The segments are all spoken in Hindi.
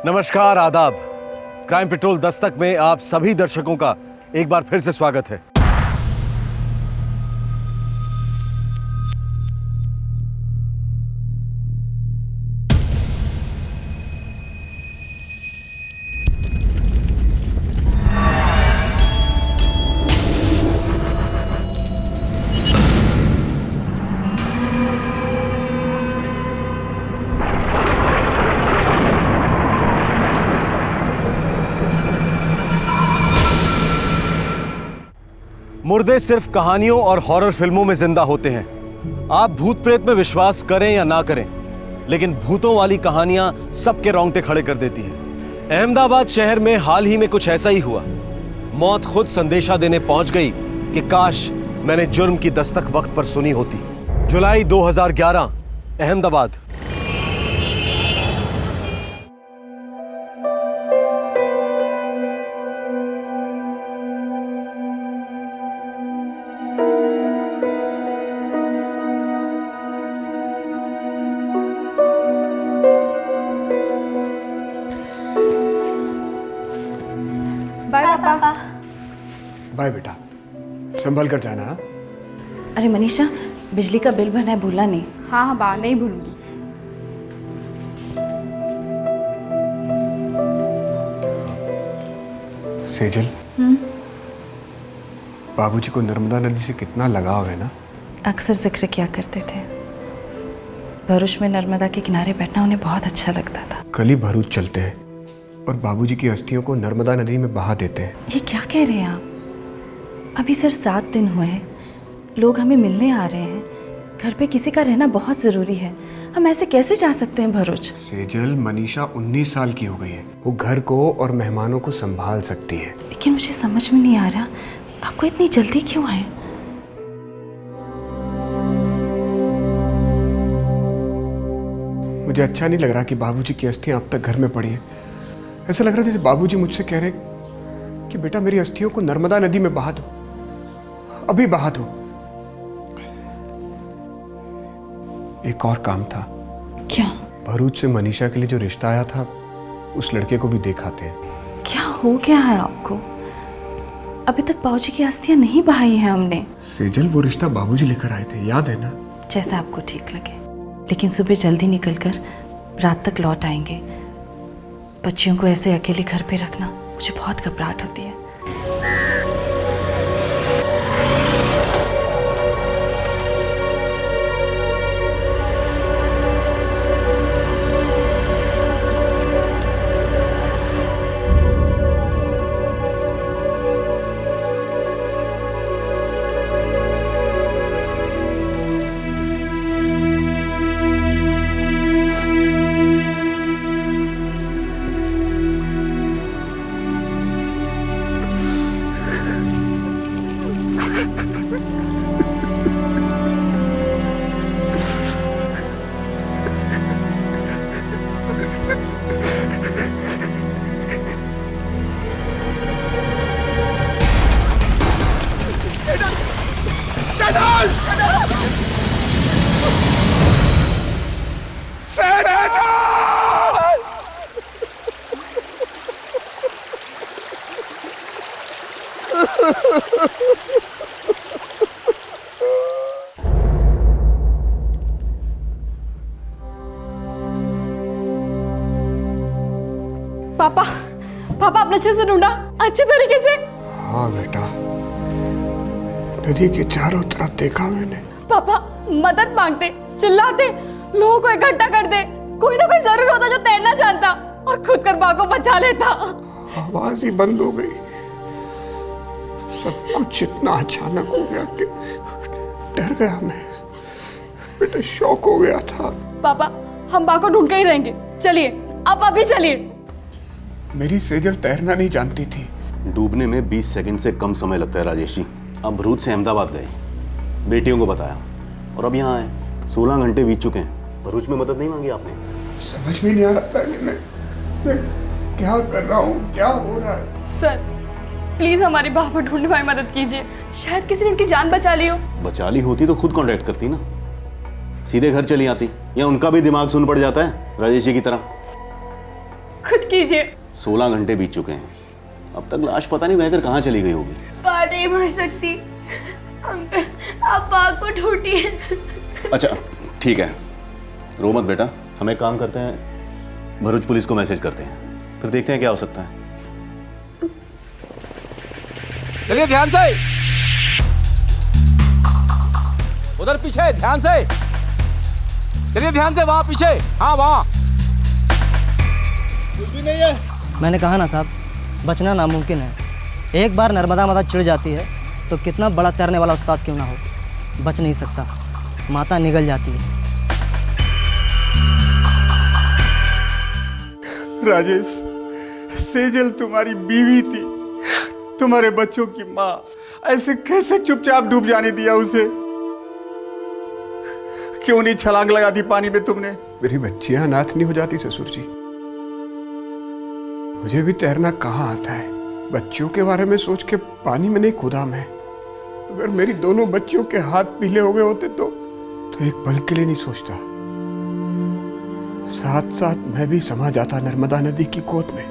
नमस्कार, आदाब। क्राइम पेट्रोल दस्तक में आप सभी दर्शकों का एक बार फिर से स्वागत है। मुर्दे सिर्फ कहानियों और हॉरर फिल्मों में जिंदा होते हैं। आप भूत प्रेत में विश्वास करें या ना करें, लेकिन भूतों वाली कहानियां सबके रोंगटे खड़े कर देती हैं। अहमदाबाद शहर में हाल ही में कुछ ऐसा ही हुआ। मौत खुद संदेशा देने पहुंच गई कि काश मैंने जुर्म की दस्तक वक्त पर सुनी होती। जुलाई 2011, अहमदाबाद। बाय पापा। बाय बेटा, संभल कर जाना। हाँ? अरे मनीषा, बिजली का बिल भरना है, भूलना नहीं। हाँ हाँ बा, नहीं भूलूंगी। सेजल, बाबूजी को नर्मदा नदी से कितना लगाव है ना। अक्सर जिक्र किया करते थे। भरूच में नर्मदा के किनारे बैठना उन्हें बहुत अच्छा लगता था। कल ही भरूच चलते हैं और बाबूजी की अस्थियों को नर्मदा नदी में बहा देते हैं। ये क्या कह रहे हैं आप? अभी सिर्फ 7 दिन हुए हैं, लोग हमें मिलने आ रहे हैं। घर पे किसी का रहना बहुत ज़रूरी है। हम ऐसे कैसे जा सकते हैं भरूच? सेजल, मनीषा 19 साल की हो गई है। वो घर को और मेहमानों को संभाल सकती है। लेकिन मुझे समझ में नहीं आ रहा, आपको इतनी जल्दी क्यों है? मुझे अच्छा नहीं लग रहा कि बाबूजी की अस्थियां अब तक घर में पड़ी हैं। ऐसा लग रहा है जैसे बाबूजी मुझसे कह रहे कि बेटा मेरी अस्थियों को नर्मदा नदी में बहा दो, अभी बहा दो। एक और काम था। क्या? भरूच से मनीषा के लिए जो रिश्ता आया था, उस लड़के को भी देखाते हैं। क्या हो गया है आपको? अभी तक बाबूजी की अस्थियां नहीं बहाई हैं हमने। सेजल, वो रिश्ता बाबूजी लेकर आए थे, याद है ना? जैसा आपको ठीक लगे, लेकिन सुबह जल्दी निकलकर रात तक लौट आएंगे। बच्चियों को ऐसे अकेले घर पे रखना मुझे बहुत घबराहट होती है। पापा, पापा आपने अच्छे से ढूंढा? अच्छे तरीके से? हाँ बेटा, नदी के चारों तरफ देखा मैंने। पापा मदद मांगते, चिल्लाते, लोगों को इकट्ठा कर दे। कोई ना कोई जरूर होता जो तैरना जानता और खुद कर बाघ को बचा लेता। आवाज ही बंद हो गई। सब कुछ इतना अचानक हो गया कि डर गया मैं। बेटा शौक हो गया था। पापा हम बाघ को ढूंढ के ही रहेंगे। चलिए अब अभी चलिए। मेरी सेजल तैरना नहीं जानती थी। डूबने में 20 सेकंड से कम समय लगता है राजेश जी। अब भरूच से अहमदाबाद गए, बेटियों को बताया और अब यहाँ आए। 16 घंटे बीत चुके हैं। भरूच में मदद नहीं मांगी आपने? समझ में नहीं आ रहा था मैं क्या कर रहा हूँ, क्या हो रहा है। सर प्लीज हमारी बाघ को ढूंढने में मदद कीजिए। शायद किसी ने उनकी जान बचा ली हो। बचा ली होती तो खुद कांटेक्ट करती ना, सीधे घर चली आती। या उनका भी दिमाग सुन पड़ जाता है राजेश जी की तरह। कुछ कीजिए। 16 घंटे बीत चुके हैं, अब तक लाश पता नहीं बहकर कहाँ चली गई होगी। माँ नहीं मर सकती अंकल, आप माँ को ढूंढिए। अच्छा ठीक है, रो मत बेटा, हम एक काम करते हैं, भरूच पुलिस को मैसेज करते हैं, फिर देखते हैं क्या हो सकता है। चलिए ध्यान से, उधर पीछे ध्यान से, चलिए ध्यान से, वहां पीछे, हाँ वहां। कुछ भी नहीं है। मैंने कहा ना साहब, बचना नामुमकिन है। एक बार नर्मदा माता चिढ़ जाती है तो कितना बड़ा तैरने वाला उस्ताद क्यों ना हो, बच नहीं सकता, माता निगल जाती है। राजेश, सेजल तुम्हारी बीवी थी, तुम्हारे बच्चों की माँ, ऐसे कैसे चुपचाप डूब जाने दिया उसे? क्यों नहीं छलांग लगा दी पानी में तुमने? मेरी बच्चियां अनाथ नहीं हो जाती ससुर जी। मुझे भी तैरना कहाँ आता है, बच्चियों के बारे में सोच के पानी में नहीं कूदा मैं। अगर मेरी दोनों बच्चियों के हाथ पीले हो गए होते तो एक पल के लिए नहीं सोचता। साथ साथ मैं भी समा जाता नर्मदा नदी की गोद में।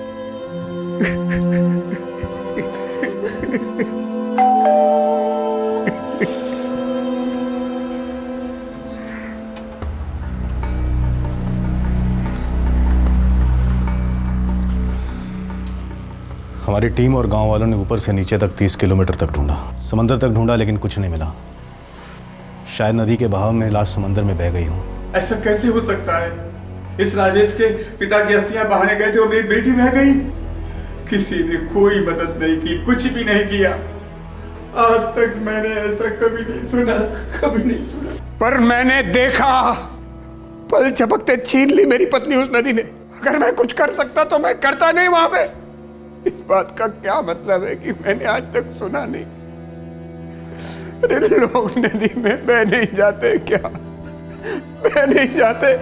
हमारी टीम और गांव वालों ने ऊपर से नीचे तक 30 किलोमीटर तक ढूंढा, समंदर तक ढूंढा, लेकिन कुछ नहीं मिला। शायद नदी के बहाव में लाश समंदर में बह गई हो। ऐसा कैसे हो सकता है? इस राजेश के पिता की अस्थियां बहाने गए थे और मेरी बेटी बह गई। किसी ने कोई मदद नहीं की, कुछ भी नहीं किया। आज तक मैंने ऐसा कभी नहीं सुना, कभी नहीं सुना। पर मैंने देखा, पल झपकते छीन ली मेरी पत्नी उस नदी ने। अगर मैं कुछ कर सकता तो मैं करता नहीं वहां पे। इस बात का क्या मतलब है कि मैंने आज तक सुना नहीं? अरे लोग नदी में बह नहीं जाते क्या? बह नहीं जाते?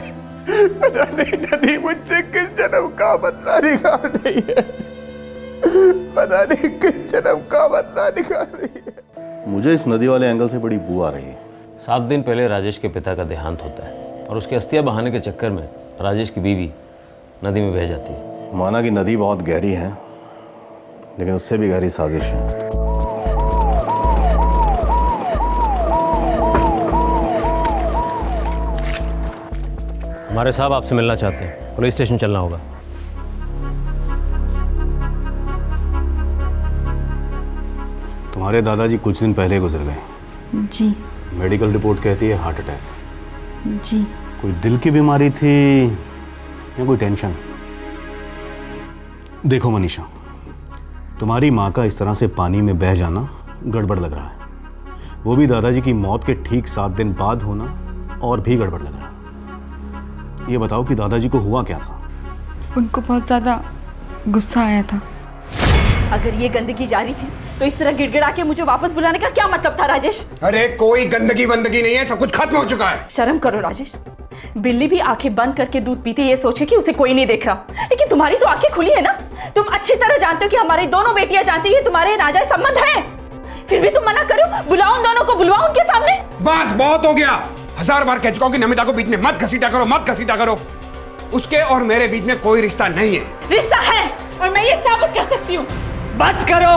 पता नहीं नदी मुझसे किस जन्म का बदला निकाल रही है। पता नहीं किस जन्म का बदला निकाल रही है। मुझे इस नदी वाले एंगल से बड़ी बू आ रही है। 7 दिन पहले राजेश के पिता का देहांत होता है और उसके अस्थियां बहाने के चक्कर में राजेश की बीवी नदी में बह जाती है। माना कि नदी बहुत गहरी है, लेकिन उससे भी गहरी साजिश है। हमारे साहब आपसे मिलना चाहते हैं, पुलिस स्टेशन चलना होगा। तुम्हारे दादाजी कुछ दिन पहले गुजर गए। जी। मेडिकल रिपोर्ट कहती है हार्ट अटैक। जी। कोई दिल की बीमारी थी या कोई टेंशन? देखो मनीषा, तुम्हारी माँ का इस तरह से पानी में बह जाना गड़बड़ लग रहा है। वो भी दादाजी की मौत के ठीक 7 दिन बाद होना और भी गड़बड़ लग रहा है। ये बताओ कि दादाजी को हुआ क्या था? उनको बहुत ज्यादा गुस्सा आया था। अगर ये गंदगी जारी थी तो इस तरह गिड़गिड़ा के मुझे वापस बुलाने का क्या मतलब था राजेश? अरे कोई गंदगी वंदगी नहीं है, सब कुछ खत्म हो चुका है। शर्म करो राजेश। बिल्ली भी आंखें बंद करके दूध पीती ये सोचे कि उसे कोई नहीं देख रहा, लेकिन तुम्हारी तो आंखें खुली है ना। तुम अच्छी तरह जानते हो कि हमारी दोनों बेटियां जानती है तुम्हारे नाजायज संबंध है, फिर भी तुम मना करो। बुलाओ उन दोनों को, बुलाओ उनके सामने। बस बहुत हो गया। 1000 बार कह चुका हूं कि नमिता को बीच में मत घसीटा करो, मत घसीटा करो। उसके और मेरे बीच में कोई रिश्ता नहीं है। रिश्ता है और मैं ये साबित कर सकती हूँ। बस करो,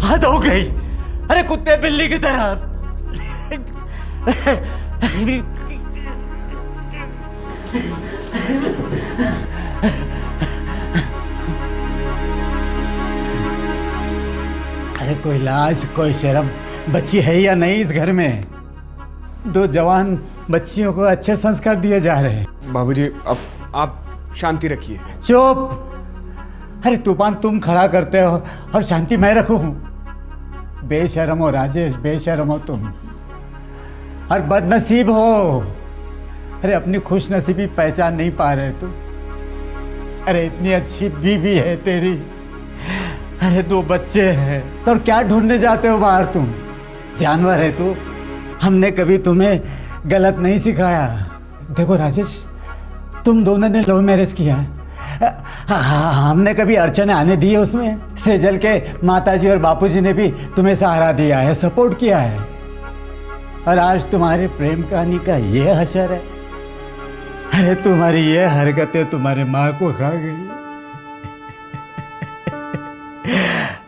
हद हो गई। अरे कुत्ते बिल्ली की तरह। अरे कोई लाज, कोई शर्म बच्ची है या नहीं इस घर में? 2 जवान बच्चियों को अच्छे संस्कार दिए जा रहे हैं। बाबूजी, अब आप शांति रखिए। चुप। अरे तूफान तुम खड़ा करते हो और शांति मैं रखूं? बेशर्म हो राजेश, बेशर्म हो तुम और बदनसीब हो। अरे अपनी खुश नसीबी पहचान नहीं पा रहे तुम। अरे इतनी अच्छी बीवी है तेरी, अरे 2 बच्चे हैं, तो क्या ढूंढने जाते हो बाहर तुम? जानवर है तू। हमने कभी तुम्हें गलत नहीं सिखाया। देखो राजेश, तुम दोनों ने लव मैरिज किया है। हमने कभी अड़चने आने दी है उसमें? सेजल के माताजी और बापूजी ने भी तुम्हें सहारा दिया है, सपोर्ट किया है, और आज तुम्हारे प्रेम कहानी का ये हशर है। अरे तुम्हारी ये हरकतें तुम्हारे माँ को खा गई।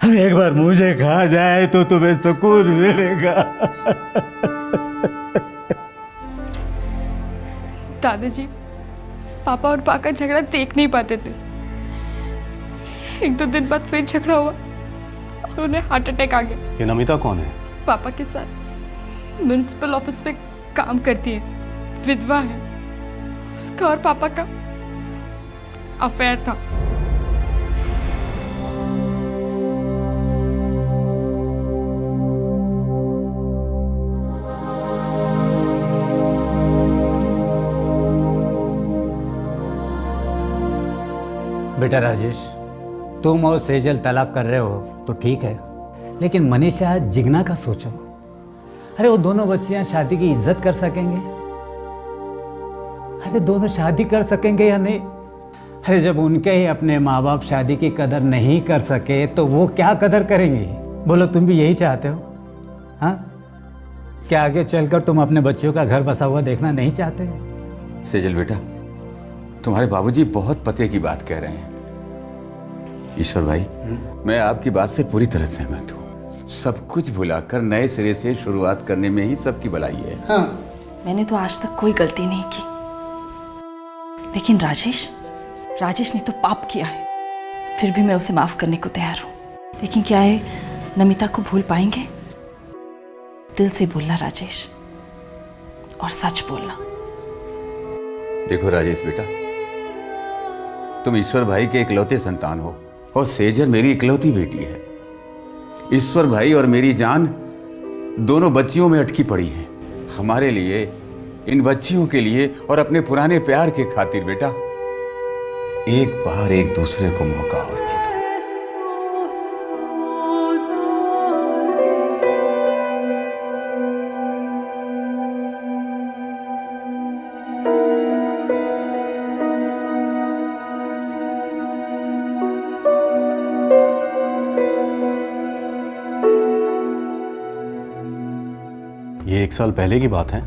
अब एक बार मुझे खा जाए तो तुम्हें सुकून मिलेगा। दादाजी पापा और पा का झगड़ा देख नहीं पाते थे। 1-2 दिन बाद फिर झगड़ा हुआ और उन्हें हार्ट अटैक आ गया। ये नमिता कौन है? पापा के साथ म्युनिसिपल ऑफिस में काम करती है, विधवा है। उसका और पापा का अफेयर था। बेटा राजेश, तुम और सेजल तलाक कर रहे हो तो ठीक है, लेकिन मनीषा जिगना का सोचो। अरे वो दोनों बच्चियां शादी की इज्जत कर सकेंगे? अरे दोनों शादी कर सकेंगे या नहीं? अरे जब उनके ही अपने माँ बाप शादी की कदर नहीं कर सके तो वो क्या कदर करेंगे? बोलो, तुम भी यही चाहते हो? हाँ, क्या आगे चलकर तुम अपने बच्चों का घर बसा हुआ देखना नहीं चाहते? सेजल बेटा, तुम्हारे बाबूजी बहुत पते की बात कह रहे हैं। ईश्वर भाई, मैं आपकी बात से पूरी तरह सहमत हूँ। सब कुछ भुलाकर नए सिरे से शुरुआत करने में ही सबकी भलाई है। हाँ। मैंने तो आज तक कोई गलती नहीं की, लेकिन राजेश ने तो पाप किया है। फिर भी मैं उसे माफ करने को तैयार हूँ। लेकिन क्या है, नमिता को भूल पाएंगे? दिल से बोलना राजेश, और सच बोलना। देखो राजेश बेटा, तुम ईश्वर भाई के इकलौते संतान हो और सेजल मेरी इकलौती बेटी है। ईश्वर भाई और मेरी जान दोनों बच्चियों में अटकी पड़ी है। हमारे लिए, इन बच्चियों के लिए और अपने पुराने प्यार के खातिर बेटा, एक बार एक दूसरे को मौका और दे दो। ये 1 साल पहले की बात है?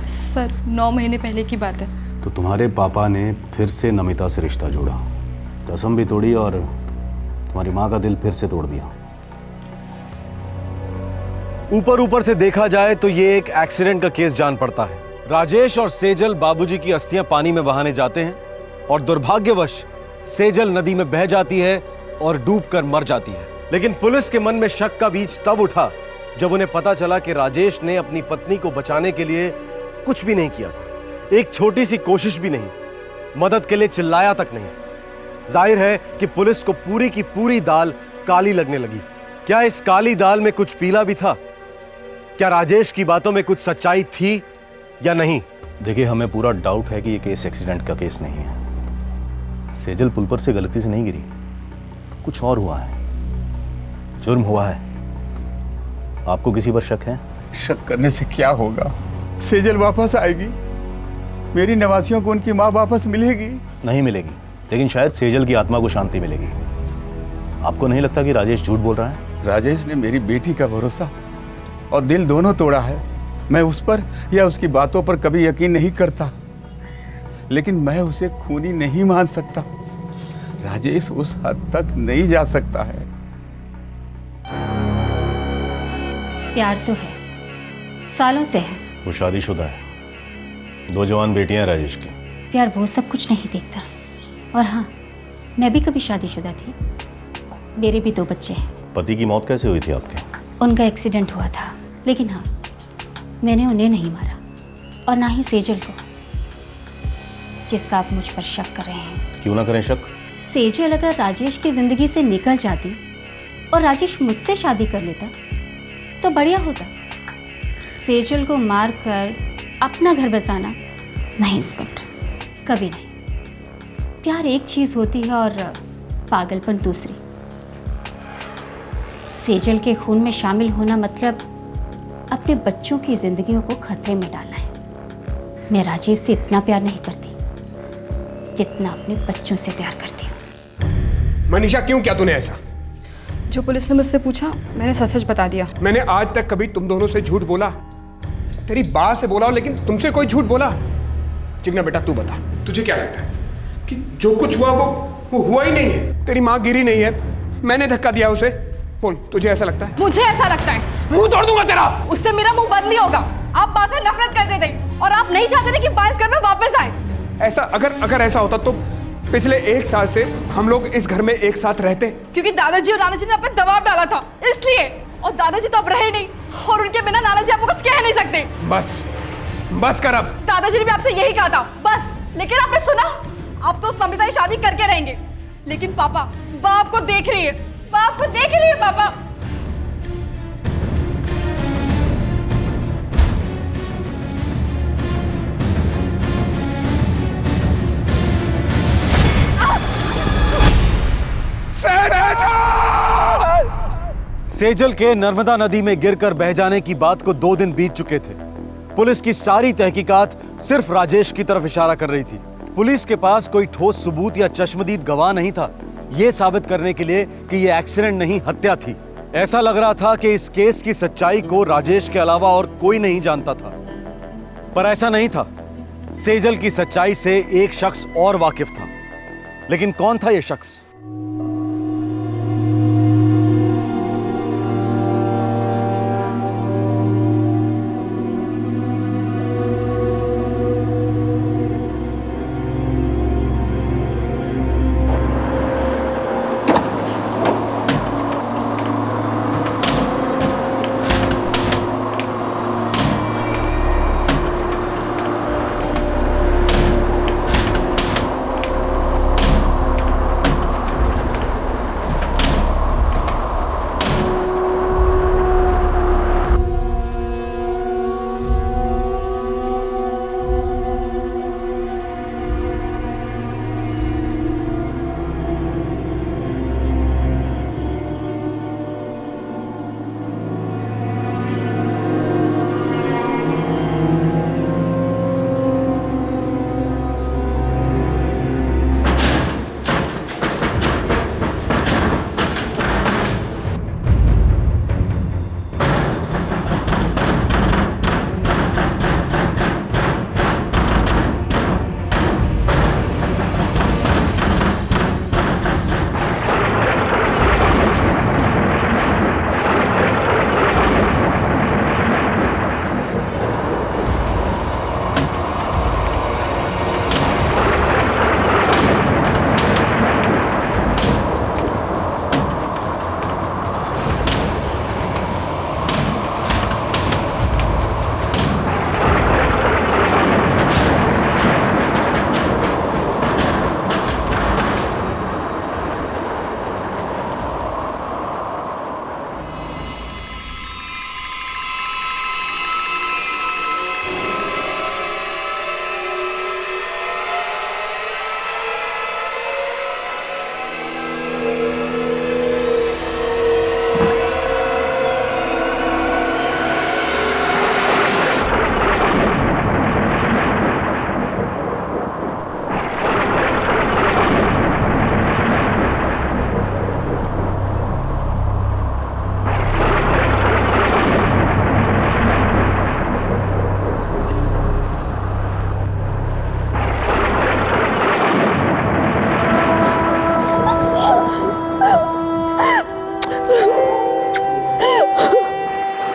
सर 9 महीने पहले की बात है। तो तुम्हारे पापा ने फिर से नमिता से रिश्ता जोड़ा, कसम भी तोड़ी और तुम्हारी माँ का दिल फिर से तोड़ दिया। ऊपर से देखा जाए तो ये एक एक्सीडेंट का केस जान पड़ता है। राजेश और सेजल बाबूजी की अस्थियां पानी में बहाने जाते हैं और दुर्भाग्यवश सेजल नदी में बह जाती है और डूबकर मर जाती है। लेकिन पुलिस के मन में शक का बीज तब उठा जब उन्हें पता चला कि राजेश ने अपनी पत्नी को बचाने के लिए कुछ भी नहीं किया था, एक छोटी सी कोशिश भी नहीं, मदद के लिए चिल्लाया तक नहीं। जाहिर है कि पुलिस को पूरी की पूरी दाल काली लगने लगी। क्या इस काली दाल में कुछ पीला भी था? क्या राजेश की बातों में कुछ सच्चाई थी या नहीं? देखिए, हमें पूरा डाउट है कि ये केस एक्सीडेंट का केस नहीं है। सेजल पुल पर से गलती से नहीं गिरी, कुछ और हुआ है, जुर्म हुआ है। आपको किसी पर शक है? शक करने से क्या होगा? सेजल वापस आएगी, मेरी नवासियों को उनकी माँ वापस मिलेगी। नहीं मिलेगी, लेकिन शायद सेजल की आत्मा को शांति मिलेगी। आपको नहीं लगता कि राजेश झूठ बोल रहा है? राजेश ने मेरी बेटी का भरोसा और दिल दोनों तोड़ा है। मैं उस पर या उसकी बातों पर कभी यकीन नहीं करता, लेकिन मैं उसे खूनी नहीं मान सकता। राजेश उस हद तक नहीं जा सकता है। प्यार तो है, सालों से है। वो शादीशुदा है, 2 जवान बेटियां हैं राजेश की। प्यार वो सब कुछ नहीं देखता। और हाँ, मैं भी कभी शादीशुदा थी, मेरे भी 2 बच्चे हैं। पति की मौत कैसे हुई थी आपके? उनका एक्सीडेंट हुआ था, लेकिन हाँ, मैंने उन्हें नहीं मारा और ना ही सेजल को, जिसका आप मुझ पर शक कर रहे हैं। क्यों ना करें शक? सेजल अगर राजेश की जिंदगी से निकल जाती और राजेश मुझसे शादी कर लेता तो बढ़िया होता। सेजल को मार कर अपना घर बसाना नहीं इंस्पेक्टर, कभी नहीं। प्यार एक चीज़ होती है और पागलपन दूसरी। सेजल के खून में शामिल होना मतलब अपने बच्चों की जिंदगियों को खतरे में डालना है। मैं राजेश से इतना प्यार नहीं करती जितना अपने बच्चों से प्यार करती हूँ। मनीषा, क्यों किया तूने ऐसा? जो पुलिस ने मुझसे पूछा मैंने सच सच बता दिया। मैंने आज तक कभी तुम दोनों से झूठ बोला? तेरी बात से बोला हो, लेकिन तुमसे कोई झूठ बोला? चिकना बेटा तू बता, तुझे क्या लगता है कि जो कुछ हुआ वो हुआ ही नहीं है? तेरी माँ गिरी नहीं है, मैंने धक्का दिया उसे। बोल, तुझे ऐसा लगता है? मुझे ऐसा लगता है। मुंह तोड़ दूंगा तेरा। उससे मेरा मुंह बंद नहीं होगा। आप बा से नफरत करते थे और आप नहीं चाहते थे कि बा इस घर में वापस आए। ऐसा अगर ऐसा होता तो पिछले 1 साल से हम लोग इस घर में एक साथ रहते। क्योंकि दादाजी और नाना जी ने आप पे दबाव डाला था, इसलिए। और दादाजी तो अब रहे नहीं, और उनके बिना नाना जी आपको कुछ कह नहीं सकते। बस कर अब। दादाजी ने भी आपसे यही कहा था, बस। लेकिन आपने सुना? आप तो उस नमिता की शादी करके रहेंगे, लेकिन पापा, बाप को देख रही है, बाप को देख रही है पापा। सेजल के नर्मदा नदी में गिरकर बह जाने की बात को 2 दिन बीत चुके थे। पुलिस की सारी तहकीकात सिर्फ राजेश की तरफ इशारा कर रही थी। पुलिस के पास कोई ठोस सबूत या चश्मदीद गवाह नहीं था यह साबित करने के लिए कि यह एक्सीडेंट नहीं, हत्या थी। ऐसा लग रहा था कि इस केस की सच्चाई को राजेश के अलावा और कोई नहीं जानता था, पर ऐसा नहीं था। सेजल की सच्चाई से एक शख्स और वाकिफ था, लेकिन कौन था यह शख्स?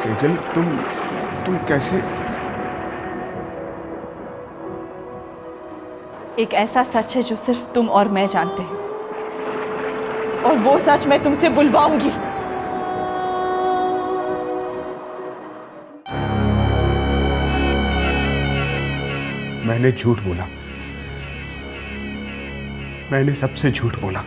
सेजल, तुम कैसे? एक ऐसा सच है जो सिर्फ तुम और मैं जानते हैं, और वो सच मैं तुमसे बुलवाऊंगी। मैंने झूठ बोला, मैंने सबसे झूठ बोला।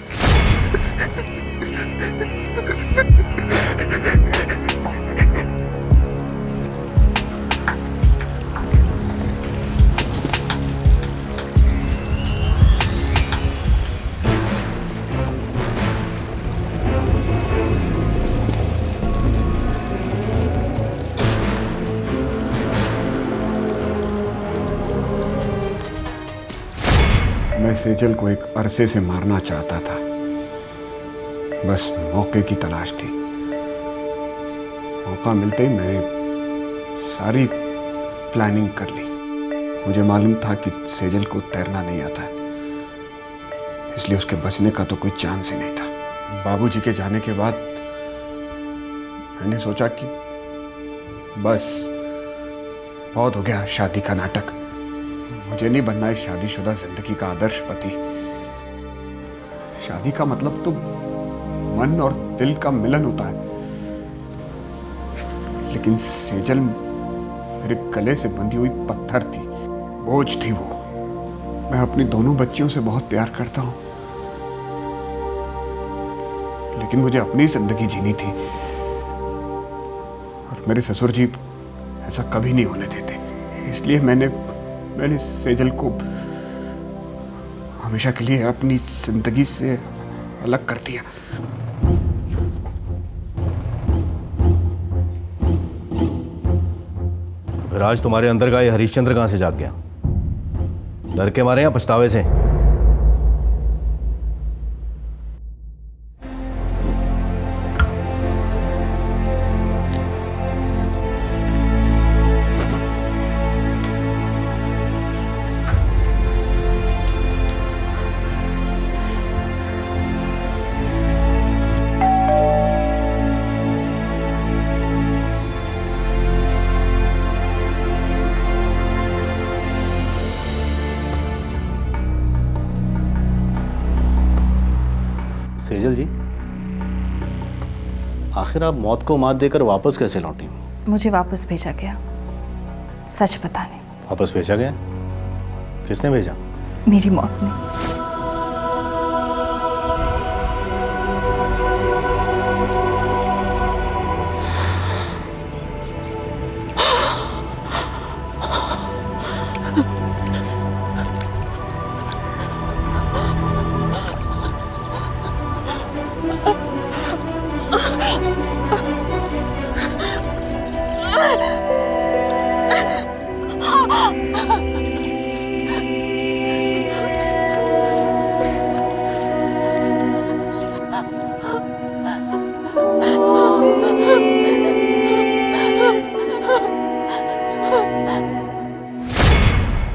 मैं सेजल को एक अरसे से मारना चाहता था, बस मौके की तलाश थी। मौका मिलते ही मैंने सारी प्लानिंग कर ली। मुझे मालूम था कि सेजल को तैरना नहीं आता है, इसलिए उसके बचने का तो कोई चांस ही नहीं था। बाबूजी के जाने के बाद मैंने सोचा कि बस बहुत हो गया शादी का नाटक। मुझे नहीं बनना है शादीशुदा जिंदगी का आदर्श पति। शादी का मतलब तो मन और दिल का मिलन होता है। लेकिन सेजल मेरे गले से बंधी हुई पत्थर थी, बोझ थी वो। मैं अपनी दोनों बच्चियों से बहुत प्यार करता हूं, लेकिन मुझे अपनी जिंदगी जीनी थी और मेरे ससुर जी ऐसा कभी नहीं होने देते। इसलिए मैंने सेजल को हमेशा के लिए अपनी जिंदगी से अलग कर दिया। फिर आज तुम्हारे अंदर का ये हरिश्चंद्र कहां से जाग गया? डर के मारे या पछतावे से? सेजल जी, आखिर आप मौत को मात देकर वापस कैसे लौटी? मुझे वापस भेजा गया, सच बताने। वापस भेजा गया? किसने भेजा? मेरी मौत ने।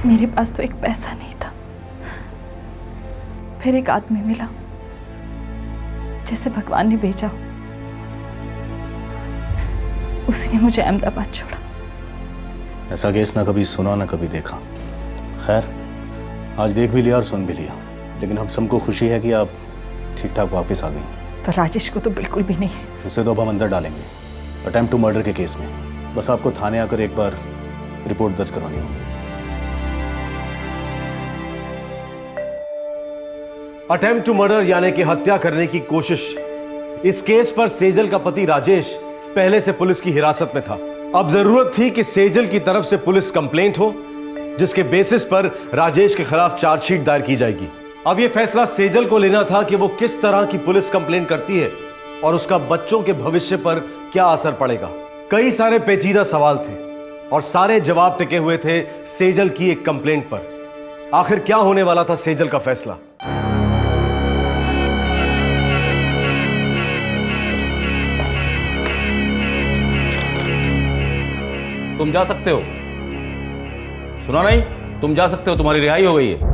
मेरे पास तो एक पैसा नहीं था, फिर एक आदमी मिला जैसे भगवान ने भेजा। उसी ने मुझे अहमदाबाद छोड़ा। ऐसा केस ना कभी सुना ना कभी देखा। खैर, आज देख भी लिया और सुन भी लिया, लेकिन हम सबको खुशी है कि आप ठीक ठाक वापस आ गई। पर राजेश को तो बिल्कुल भी नहीं है। उसे तो अब हम अंदर डालेंगे, अटेम्प्ट टू मर्डर के केस में। बस आपको थाने आकर एक बार रिपोर्ट दर्ज करवानी होगी। अटेम्प्ट टू मर्डर यानी कि हत्या करने की कोशिश। इस केस पर सेजल का पति राजेश पहले से पुलिस की हिरासत में था। अब जरूरत थी कि सेजल की तरफ से पुलिस कंप्लेंट हो, जिसके बेसिस पर राजेश के खिलाफ चार्जशीट दायर की जाएगी। अब यह फैसला सेजल को लेना था कि वो किस तरह की पुलिस कंप्लेंट करती है और उसका बच्चों के भविष्य पर क्या असर पड़ेगा। कई सारे पेचीदा सवाल थे और सारे जवाब टिके हुए थे सेजल की एक कंप्लेंट पर। आखिर क्या होने वाला था सेजल का फैसला? तुम जा सकते हो। सुना नहीं? तुम जा सकते हो, तुम्हारी रिहाई हो गई है।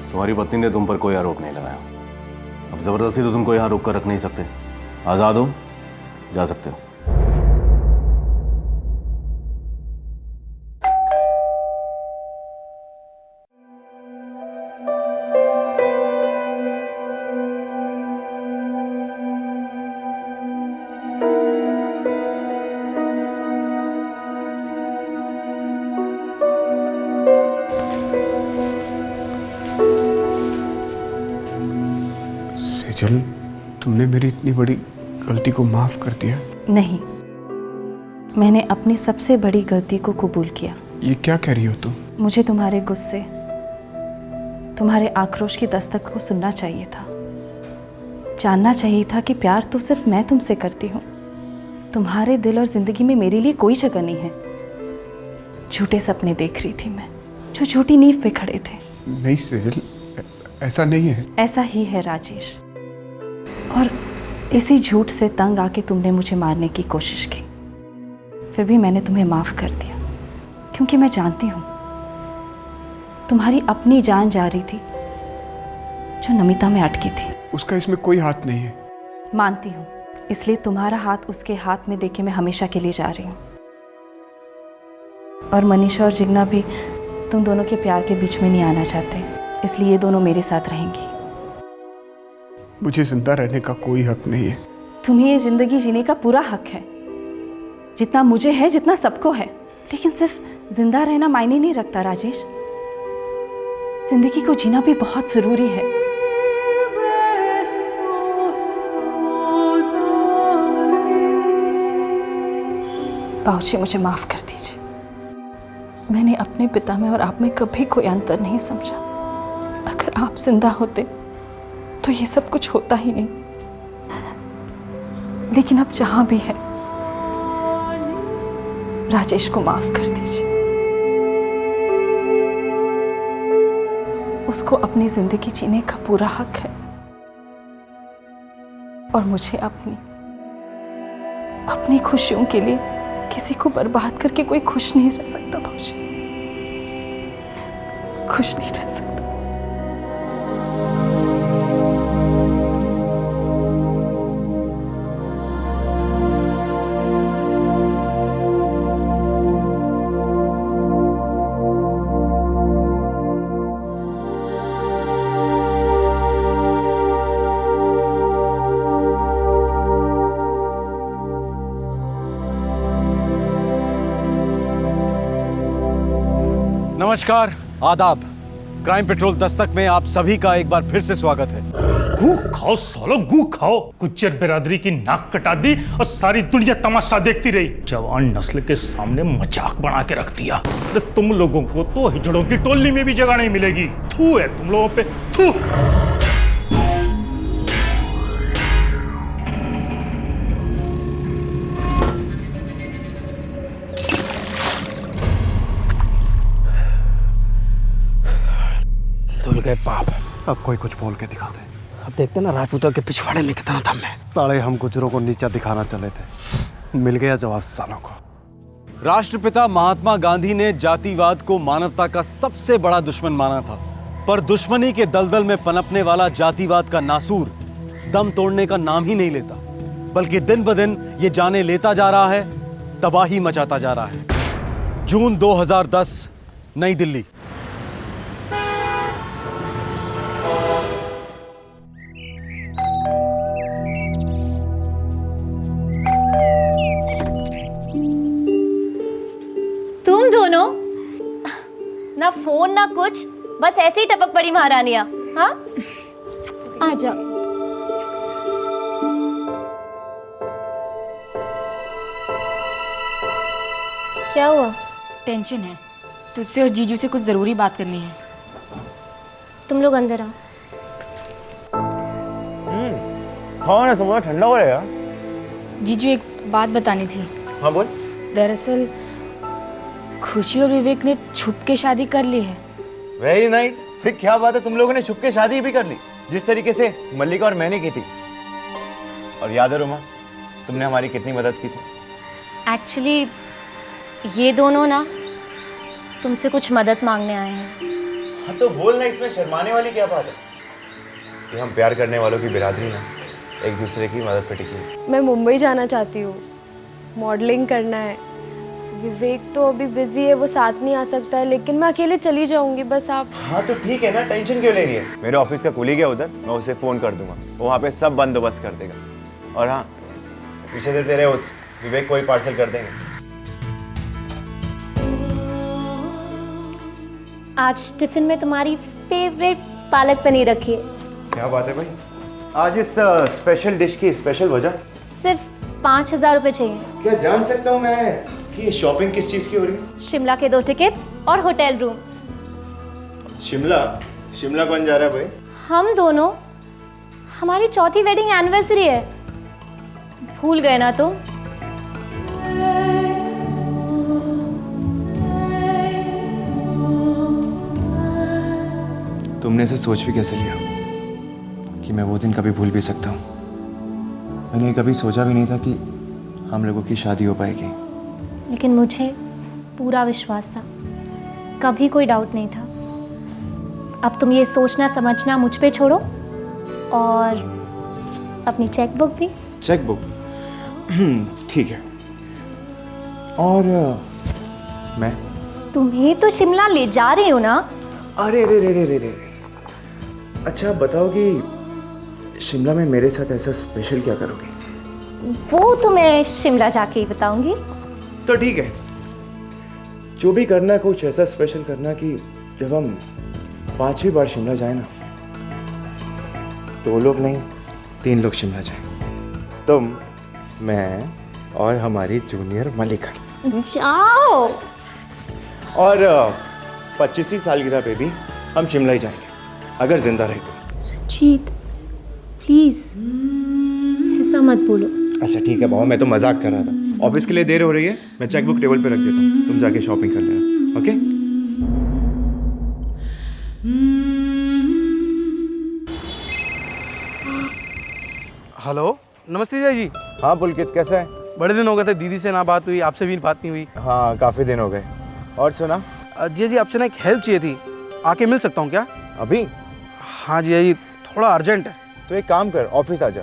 तुम्हारी पत्नी ने तुम पर कोई आरोप नहीं लगाया। अब जबरदस्ती तो तुमको यहां रोक कर रख नहीं सकते। आजाद हो, जा सकते हो। सेजल, तुमने मेरी इतनी बड़ी गलती को माफ कर दिया? नहीं, मैंने अपनी सबसे बड़ी गलती को कबूल किया। ये क्या कह रही हो तुम? मुझे तुम्हारे गुस्से तुम्हारे आक्रोश की दस्तक को सुनना चाहिए था, जानना चाहिए था कि प्यार तो सिर्फ मैं तुमसे करती हूँ। तुम्हारे दिल और जिंदगी में मेरे लिए कोई जगह नहीं है। झूठे सपने देख रही थी मैं, जो झूठी नींव पे खड़े थे। नहीं सेजल, ऐसा नहीं है। ऐसा ही है राजेश, और इसी झूठ से तंग आके तुमने मुझे मारने की कोशिश की। फिर भी मैंने तुम्हें माफ कर दिया, क्योंकि मैं जानती हूँ तुम्हारी अपनी जान जा रही थी जो नमिता में अटकी थी। उसका इसमें कोई हाथ नहीं है। मानती हूँ, इसलिए तुम्हारा हाथ उसके हाथ में देके मैं हमेशा के लिए जा रही हूँ। और मनीषा और जिग्ना भी तुम दोनों के प्यार के बीच में नहीं आना चाहते, इसलिए ये दोनों मेरे साथ रहेंगी। मुझे जिंदा रहने का कोई हक नहीं है। तुम्हें ये जिंदगी जीने का पूरा हक है, जितना मुझे है, जितना सबको है। लेकिन सिर्फ जिंदा रहना मायने नहीं रखता राजेश, जिंदगी को जीना भी बहुत जरूरी है। बाबूजी, मुझे माफ कर दीजिए। मैंने अपने पिता में और आप में कभी कोई अंतर नहीं समझा। अगर आप जिंदा होते तो ये सब कुछ होता ही नहीं। लेकिन अब जहां भी है, राजेश को माफ कर दीजिए। उसको अपनी जिंदगी जीने का पूरा हक है, और मुझे अपनी खुशियों के लिए किसी को बर्बाद करके कोई खुश नहीं रह सकता भाऊजी, खुश नहीं रह सकता। नमस्कार, आदाब। क्राइम पेट्रोल दस्तक में आप सभी का एक बार फिर से स्वागत है। गू खाओ सालो, गू खाओ। गुज्जर बिरादरी की नाक कटा दी और सारी दुनिया तमाशा देखती रही। जवान नस्ल के सामने मजाक बना के रख दिया। अरे तुम लोगों को तो हिजड़ों की टोली में भी जगह नहीं मिलेगी। थू है तुम लोगों पे, थू। धुल गए पाप। अब कोई कुछ बोल के दिखा दे। अब देखते ना राजपूतों के पिछवाड़े में कितना दम है। साले हम गुजरों को नीचा दिखाना चले थे, मिल गया जवाब सालों को। राष्ट्रपिता महात्मा गांधी ने जातिवाद को मानवता का सबसे बड़ा दुश्मन माना था, पर दुश्मनी के दलदल में पनपने वाला जातिवाद का नासूर दम तोड़ने का नाम ही नहीं लेता, बल्कि दिन ब दिन ये जाने लेता जा रहा है, तबाही मचाता जा रहा है। जून 2010, नई दिल्ली। तुम दोनों ना फोन ना कुछ, बस ऐसे ही टपक पड़ी महारानियां। हाँ, आ जाओ। क्या हुआ? टेंशन है, तुझसे और जीजू से कुछ जरूरी बात करनी है। तुम लोग अंदर आओ। हाँ ना, समझा ठंडा हो रहेगा। जीजू, एक बात बतानी थी। हाँ बोल। दरअसल खुशी और विवेक ने छुप के शादी कर ली है। Very nice. फिर क्या बात है, तुम लोगों ने छुप के शादी भी कर ली, जिस तरीके से मल्लिका और मैंने की थी। और याद है रोमा, तुमने हमारी कितनी मदद की थी। एक्चुअली ये दोनों ना तुमसे कुछ मदद मांगने आए हैं। हाँ तो बोलना, इसमें शर्माने वाली क्या बात है। ये हम प्यार करने वालों की बिरादरी ना एक दूसरे की मदद पे टिकी है। मैं मुंबई जाना चाहती हूँ, मॉडलिंग करना है। विवेक तो अभी बिजी है, वो साथ नहीं आ सकता है, लेकिन मैं अकेले चली जाऊंगी। बस आप। हाँ तो ठीक है ना, टेंशन क्यों ले रही है। मेरे ऑफिस का कुलीग है उधर, मैं उसे फोन कर दूंगा, वो वहाँ पे सब बंदोबस्त कर देगा। और हाँ, पीछे से तेरे उस विवेक को ही पार्सल कर देंगे। आज टिफिन में तुम्हारी फेवरेट पालक पनीर रखी है। क्या बात है भाई, आज इस स्पेशल डिश की स्पेशल वजह? सिर्फ 5,000 रुपये चाहिए। क्या जान सकता हूँ मैं कि शॉपिंग किस चीज़ की हो रही है? शिमला के 2 टिकट्स और होटल रूम्स। शिमला? शिमला कौन जा रहा है भाई? हम दोनों। हमारी चौथी वेडिंग एनिवर्सरी है, भूल गए ना तुम? तुमने इसे सोच भी कैसे लिया कि मैं वो दिन कभी भूल भी सकता हूँ? मैंने कभी सोचा भी नहीं था कि हम लोगों की शादी हो पाएगी। लेकिन मुझे पूरा विश्वास था, कभी कोई डाउट नहीं था। अब तुम ये सोचना समझना मुझ पे छोड़ो और अपनी चेकबुक भी। चेकबुक? ठीक है। और मैं? तुम्हें तो शिमला ले जा रही हूँ ना। अरे रे रे रे रे रे। अच्छा बताओ कि शिमला में मेरे साथ ऐसा स्पेशल क्या करोगी? वो तो मैं शिमला जाके ही बताऊंगी। तो ठीक है, जो भी करना कुछ ऐसा स्पेशल करना कि जब हम 5वीं बार शिमला जाए ना, 2 लोग नहीं 3 लोग शिमला जाए। तुम, मैं और हमारी जूनियर मलिका। जाओ। और 25वीं सालगिरह पे भी हम शिमला ही जाएंगे, अगर जिंदा रहे तो। जीत प्लीज ऐसा मत बोलो। अच्छा ठीक है बाबा, मैं तो मजाक कर रहा था। ऑफिस के लिए देर हो रही है, मैं चेकबुक टेबल पे रख देता हूँ, तुम जाके शॉपिंग कर लेना। ओके? हेलो, नमस्ते जय जी। हाँ पुलकित, कैसा है? बड़े दिन हो गए थे, दीदी से ना बात हुई, आपसे भी बात नहीं हुई। हाँ काफ़ी दिन हो गए। और सुना? जी जी, आपसे ना एक हेल्प चाहिए थी, आके मिल सकता हूँ क्या अभी? हाँ जी जी, थोड़ा अर्जेंट है। तो एक काम कर, ऑफिस आ जा।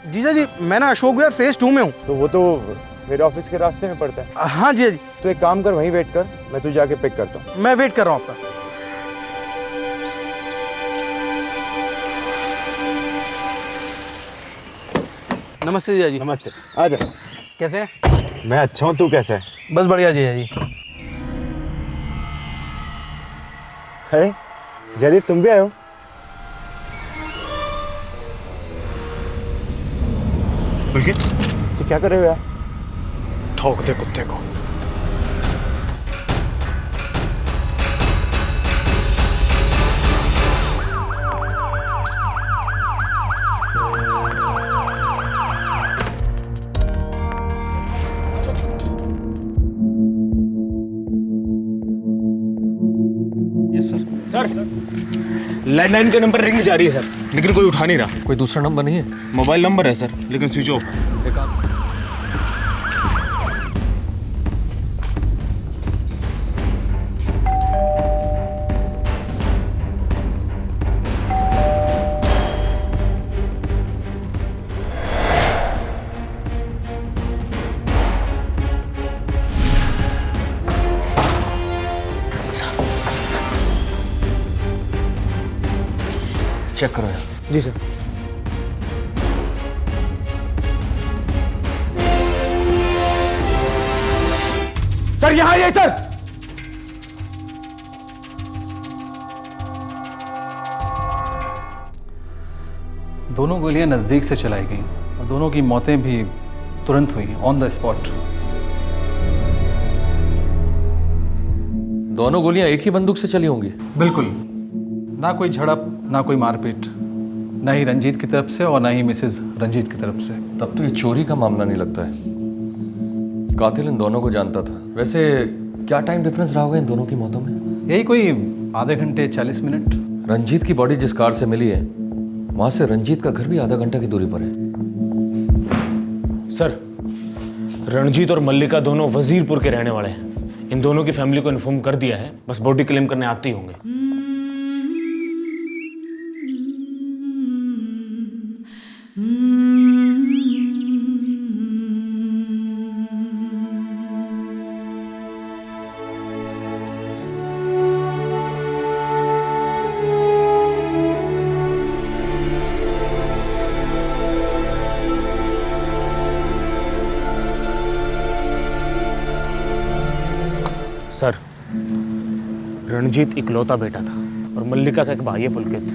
जीजा जी, मैं ना अशोक विहार फेज 2 में हूँ। तो वो तो मेरे ऑफिस के रास्ते में पड़ता है। हाँ जी जी। तो एक काम कर, वहीं वेट कर, मैं तुझे जाके पिक करता हूँ। मैं वेट कर रहा हूँ आपका। नमस्ते जीजा जी। नमस्ते, आ जा। कैसे हैं? मैं अच्छा हूँ, तू कैसा है? बस बढ़िया जीजा जी। अरे जयदीप, तुम भी आए हो? पुलकित, तो क्या कर रहे हो यार? ठोक दे कुत्ते को। सर, लैंडलाइन का नंबर रिंग जा रही है सर, लेकिन कोई उठा नहीं रहा। कोई दूसरा नंबर नहीं है? मोबाइल नंबर है सर, लेकिन स्विच ऑफ है। एक आप चेक करो यार। जी सर। सर यहाँ आइए सर। दोनों गोलियां नजदीक से चलाई गई और दोनों की मौतें भी तुरंत हुई, ऑन द स्पॉट। दोनों गोलियां एक ही बंदूक से चली होंगी? बिल्कुल, ना कोई झड़प, ना कोई मारपीट, ना ही रंजीत की तरफ से और ना ही मिसेज रंजीत की तरफ से। तब तो ये चोरी का मामला नहीं लगता है, कातिल इन दोनों को जानता था। वैसे क्या टाइम डिफरेंस रहा होगा इन दोनों की मौतों में? यही कोई आधे घंटे 40 मिनट। रंजीत की बॉडी जिस कार से मिली है, वहां से रंजीत का घर भी आधा घंटा की दूरी पर है। सर, रणजीत और मल्लिका दोनों वजीरपुर के रहने वाले हैं। इन दोनों की फैमिली को इन्फॉर्म कर दिया है, बस बॉडी क्लेम करने आते ही होंगे। सर, रणजीत इकलौता बेटा था और मल्लिका का एक भाई है पुलकित,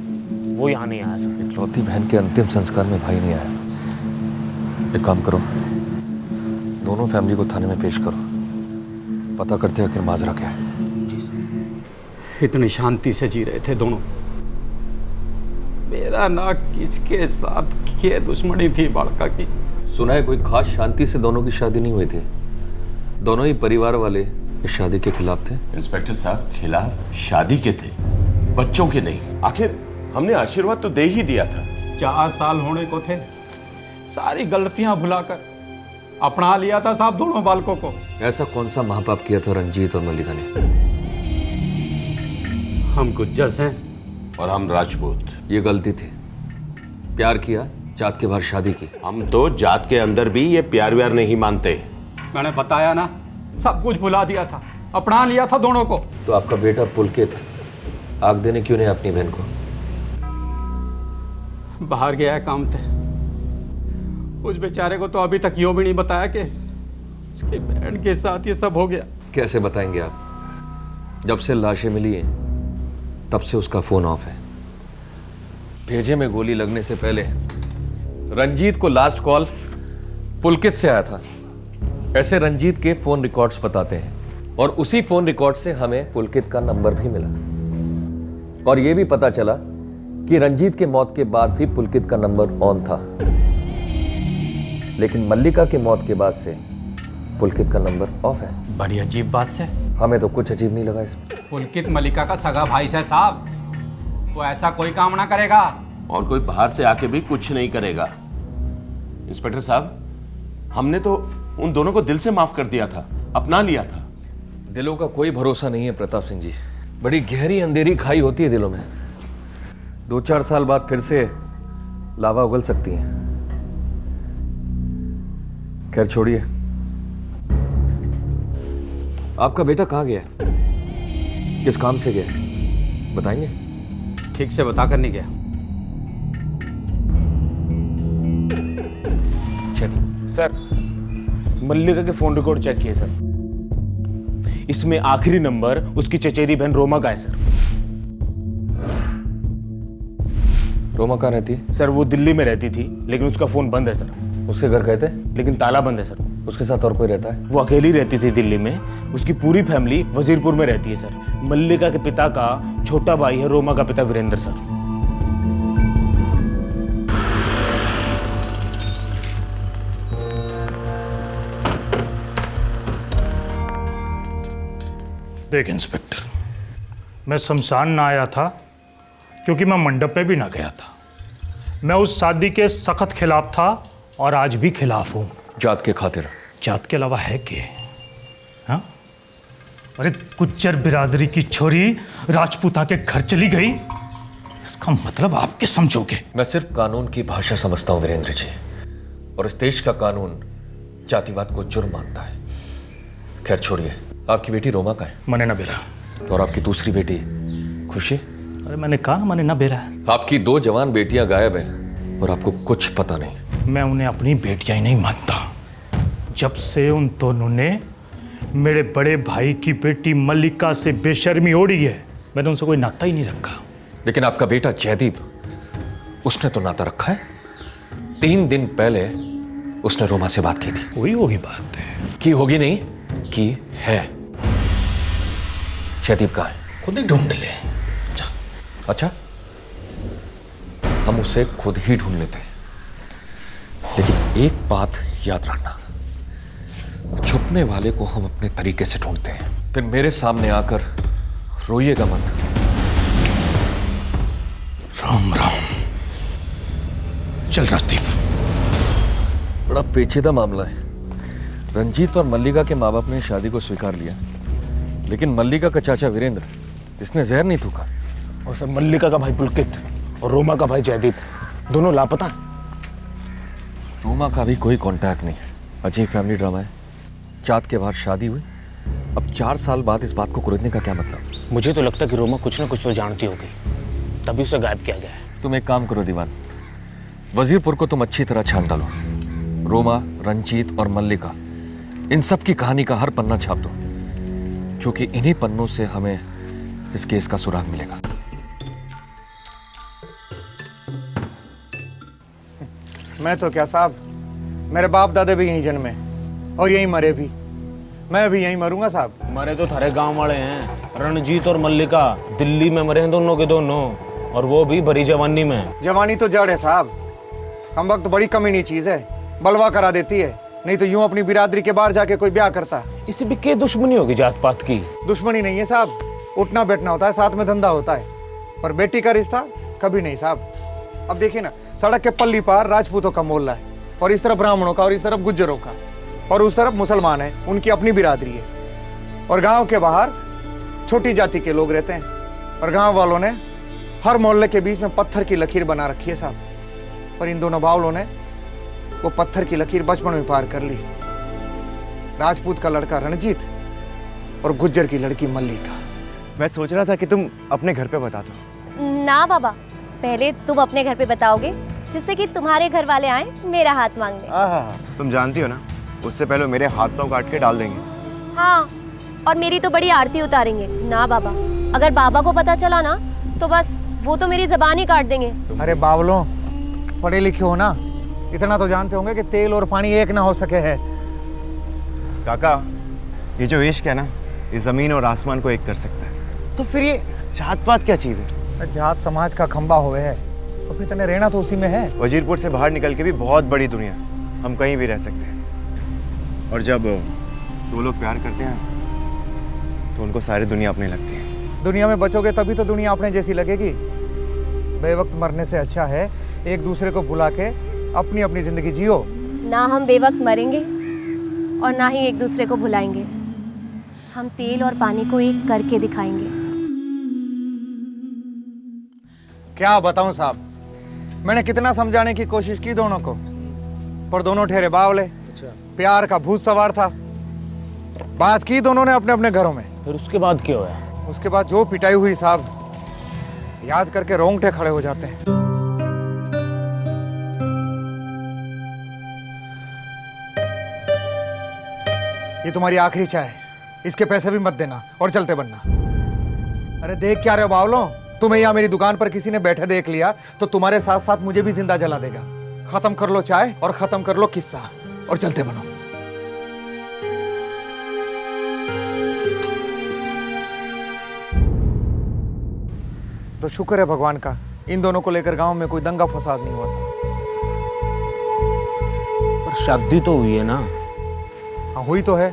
वो यहाँ नहीं आया सर। इकलौती बहन के अंतिम संस्कार में भाई नहीं आया। एक काम करो, दोनों फैमिली को थाने में पेश करो, पता करते हैं आखिर माजरा क्या है। इतनी शांति से जी रहे थे दोनों, मेरा ना किसके साथ ये दुश्मनी थी बड़का की। सुना है कोई खास शांति से दोनों की शादी नहीं हुई थी। दोनों ही परिवार वाले इस शादी के खिलाफ थे। इंस्पेक्टर साहब, खिलाफ शादी के थे, बच्चों के नहीं। आखिर हमने आशीर्वाद तो दे ही दिया था। 4 साल होने को थे, सारी गलतियां भुलाकर अपना लिया था साहब दोनों बालकों को। ऐसा कौन सा महापाप किया था रंजीत और मल्लिका ने? हम गुज्जर हैं और हम राजपूत। ये गलती थी। प्यार किया, जात के बाहर शादी की। हम तो जात के अंदर भी ये प्यार व्यार नहीं मानते। मैंने बताया ना, सब कुछ भुला दिया था, अपना लिया था दोनों को। तो आपका बेटा पुलकित आग देने क्यों नहीं अपनी बहन को? बाहर गया है काम थे। उस बेचारे को तो अभी तक यो भी नहीं बताया कि उसकी बहन के साथ ये सब हो गया। कैसे बताएंगे आप? जब से लाशें मिली हैं तब से उसका फोन ऑफ है। भेजे में गोली लगने से पहले रंजीत को लास्ट कॉल पुलकित से आया था। ऐसे रंजीत के फोन रिकॉर्ड्स बताते हैं और उसी फोन रिकॉर्ड से हमें पुलकित का नंबर भी मिला और यह भी पता चला कि रंजीत के मौत के बाद भी पुलकित का नंबर ऑन था, लेकिन मल्लिका के मौत के बाद से पुलकित का नंबर ऑफ है। बड़ी अजीब बात से। हमें तो कुछ अजीब नहीं लगा इसमें। पुलकित मल्लिका का सगा भाई है साहब, वो ऐसा कोई काम ना करेगा। और कोई बाहर से आके भी कुछ नहीं करेगा। इंस्पेक्टर साहब, हमने तो उन दोनों को दिल से माफ कर दिया था, अपना लिया था। दिलों का कोई भरोसा नहीं है प्रताप सिंह जी। बड़ी गहरी अंधेरी खाई होती है दिलों में। 2-4 साल बाद फिर से लावा उगल सकती है। खैर छोड़िए, आपका बेटा कहाँ गया? किस काम से गया बताएंगे? ठीक से बता कर नहीं गया। सर, मल्लिका के फोन रिकॉर्ड चेक किए सर। इसमें आखिरी नंबर उसकी चचेरी बहन रोमा का है सर। रोमा कहाँ रहती है? सर वो दिल्ली में रहती थी, लेकिन उसका फोन बंद है सर। उसके घर गए थे? लेकिन ताला बंद है सर। उसके साथ और कोई रहता है? वो अकेली रहती थी दिल्ली में। उसकी पूरी फैमिली वजीरपुर में रहती है सर। मल्लिका के पिता का छोटा भाई है रोमा का पिता वीरेंद्र सर। देख इंस्पेक्टर, मैं शमशान ना आया था क्योंकि मैं मंडप पे भी ना गया था। मैं उस शादी के सख्त खिलाफ था और आज भी खिलाफ हूं। जात के खातिर? जात के अलावा है के? हाँ? अरे गुज्जर बिरादरी की छोरी राजपूता के घर चली गई, इसका मतलब आपके समझोगे? मैं सिर्फ कानून की भाषा समझता हूं वीरेंद्र जी, और इस देश का कानून जातिवाद को जुर्म मानता है। खैर छोड़िए, आपकी बेटी रोमा का है? मने ना बेरा। और आपकी दूसरी बेटी खुशी? अरे मैंने कहा ना मने ना बेरा। आपकी 2 जवान बेटियां गायब हैं और आपको कुछ पता नहीं। मैं उन्हें अपनी बेटियां ही नहीं मानता। जब से उन दोनों ने मेरे बड़े भाई की बेटी मल्लिका से बेशर्मी ओढ़ी है, मैंने उनसे कोई नाता ही नहीं रखा। लेकिन आपका बेटा जयदीप, उसने तो नाता रखा है। 3 दिन पहले उसने रोमा से बात की थी। वही होगी बात है। की होगी नहीं, की है। जयदीप कहाँ है? खुद ही ढूंढ ले। अच्छा, हम उसे खुद ही ढूंढ लेते हैं, लेकिन एक बात याद रखना, छुपने वाले को हम अपने तरीके से ढूंढते हैं। फिर मेरे सामने आकर रोइएगा मत। राम राम। चल राजदीप। बड़ा पेचीदा मामला है। रंजीत और मल्लिका के माँ बाप ने शादी को स्वीकार लिया, लेकिन मल्लिका का चाचा वीरेंद्र, इसने जहर नहीं थूका। और सर मल्लिका का भाई पुलकित और रोमा का भाई जयदीप दोनों लापता। रोमा का भी कोई कांटेक्ट नहीं। अजीब फैमिली ड्रामा है। जात के बाहर शादी हुई, अब 4 साल बाद इस बात को कुरेदने का क्या मतलब? मुझे तो लगता कि रोमा कुछ ना कुछ तो जानती होगी, तभी उसे गायब किया गया है। तुम एक काम करो दीवान, वजीरपुर को तुम अच्छी तरह छान डालो। रोमा, रंजीत और मल्लिका, इन सब की कहानी का हर पन्ना छाप दो, क्योंकि इन्हीं पन्नों से हमें इस केस का सुराग मिलेगा। मैं तो क्या साहब, मेरे बाप दादे भी यहीं जन्मे और यहीं मरे भी। मैं भी यहीं मरूंगा साहब। मरे तो थारे गांव वाले हैं। रणजीत और मल्लिका दिल्ली में मरे हैं दोनों के दोनों। और वो भी बड़ी जवानी में। जवानी तो जड़ है साहब, हम वक्त बड़ी कमीनी चीज है, बलवा करा देती है, नहीं तो यूं अपनी बिरादरी के बाहर जाके कोई ब्याह करता। इसी भी क्या दुश्मनी होगी जात पात की? दुश्मनी नहीं है साहब, उठना बैठना होता है, साथ में धंधा होता है, पर बेटी का रिश्ता कभी नहीं साहब। अब देखिए ना, सड़क के पल्ली पार राजपूतों का मोहल्ला है, और इस तरफ ब्राह्मणों का, और इस तरफ गुज्जरों का, और उस तरफ मुसलमान है, उनकी अपनी बिरादरी है, और गांव के बाहर छोटी जाति के लोग रहते हैं, और गांव वालों ने हर मोहल्ले के बीच में पत्थर की लकीर बना रखी है साहब। पर इन दोनों बावलों ने वो पत्थर की लकीर बचपन में पार कर ली। राजपूत का लड़का रणजीत और गुज्जर की लड़की मल्लिका। मैं सोच रहा था कि तुम अपने घर पे बता दो। ना बाबा, पहले तुम अपने घर पे बताओगे, जिससे कि तुम्हारे घर वाले आए मेरा हाथ मांगने। हाँ, तुम जानती हो ना, उससे पहले मेरे हाथ पांव काट के डाल देंगे। हाँ, और मेरी तो बड़ी आरती उतारेंगे। ना बाबा, अगर बाबा को पता चला ना तो बस वो तो मेरी जबान ही काट देंगे। अरे बावलों, पढ़े लिखे हो ना, इतना तो जानते होंगे कि तेल और पानी एक ना हो सके है। काका, ये जो इश्क है ना, ये जमीन और आसमान को एक कर सकता है। तो फिर ये जात पात क्या चीज है? जात समाज का खंबा हुए है, तो फिर तने रहना तो उसी में है। वजीरपुर से बाहर निकल के भी बहुत बड़ी दुनिया, हम कहीं भी रह सकते हैं। और जब दो लोग प्यार करते हैं तो उनको सारी दुनिया अपनी लगती है। दुनिया में बचोगे तभी तो दुनिया अपने जैसी लगेगी। बेवक्त मरने से अच्छा है एक दूसरे को भुला के अपनी अपनी जिंदगी जियो। ना हम बेवक्त मरेंगे और ना ही एक दूसरे को भुलाएंगे। हम तेल और पानी को एक करके दिखाएंगे। क्या बताऊं साहब, मैंने कितना समझाने की कोशिश की दोनों को, पर दोनों ठहरे बावले। प्यार का भूत सवार था। बात की दोनों ने अपने अपने घरों में। फिर उसके बाद क्या हुआ? उसके बाद जो पिटाई हुई साहब, याद करके रोंगटे खड़े हो जाते हैं। ये तुम्हारी आखिरी चाय है, इसके पैसे भी मत देना और चलते बनना। अरे देख क्या रहे हो बावलों, तुम्हें यहाँ मेरी दुकान पर किसी ने बैठे देख लिया तो तुम्हारे साथ साथ मुझे भी जिंदा जला देगा। खत्म कर लो चाय और खत्म कर लो किस्सा और चलते बनो। तो शुक्र है भगवान का, इन दोनों को लेकर गांव में कोई दंगा फसाद नहीं हुआ साहब। पर शादी तो हुई है ना? हाँ हुई तो है।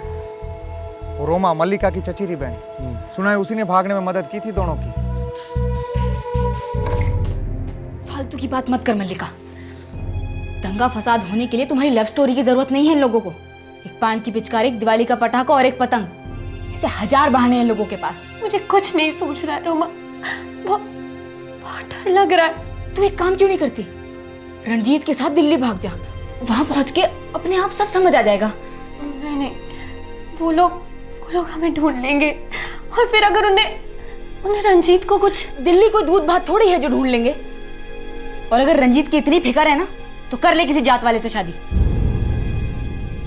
वो रोमा मल्लिका की चचेरी बहन, सुना है उसी ने भागने में मदद की थी दोनों की। फालतू की बात मत कर मल्लिका। दंगा फसाद होने के लिए तुम्हारी लव स्टोरी की जरूरत नहीं है इन लोगों को। एक पान की पिचकारी, एक दिवाली का पटाखा और एक पतंग, ऐसे 1000 बहाने हैं लोगों के पास। मुझे कुछ नहीं सोच रहा है रोमा, बहुत डर लग रहा है। तू एक काम क्यों नहीं करती, रणजीत के साथ दिल्ली भाग जा, वहां पहुंच के अपने आप सब समझ आ जाएगा। नहीं, वो लोग हमें ढूंढ लेंगे, और फिर अगर उन्हें रंजीत को कुछ। दिल्ली कोई दूध भात थोड़ी है जो ढूंढ लेंगे। और अगर रंजीत की इतनी फिक्र है ना तो कर ले किसी जात वाले से शादी।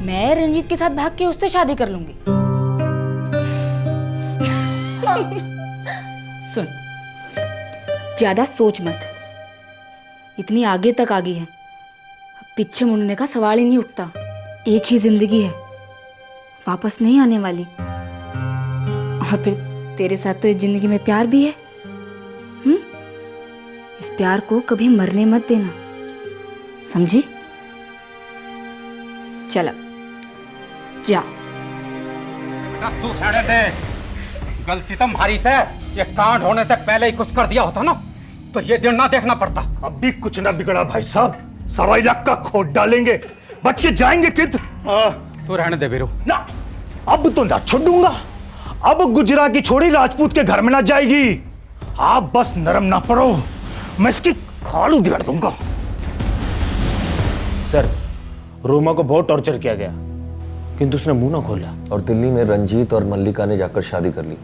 मैं रंजीत के साथ भाग के उससे शादी कर लूंगी। सुन, ज्यादा सोच मत, इतनी आगे तक आ गई है, अब पीछे मुड़ने का सवाल ही नहीं उठता। एक ही जिंदगी है, वापस नहीं आने वाली। और फिर तेरे साथ तो इस जिंदगी में प्यार भी है। इस प्यार को कभी मरने मत देना, समझी? चल जा। तू छाड़े दे, गलती तुम्हारी से। ये कांड होने से पहले ही कुछ कर दिया होता ना तो ये दिन ना देखना पड़ता। अब भी कुछ ना बिगड़ा भाई साहब, सवा लाख का खोद डालेंगे, बच के जाएंगे किद। तू रहने दे वीरू। ना, अब तो ना छोड़ूंगा। अब गुजरा की छोड़ी राजपूत के घर में ना जाएगी। आप बस नरम ना पड़ो, मैं इसकी खाल उधेड़ दूंगा। सर, रोमा को बहुत टॉर्चर किया गया, किंतु उसने मुंह ना खोला। और दिल्ली में रंजीत और मल्लिका ने जाकर शादी कर ली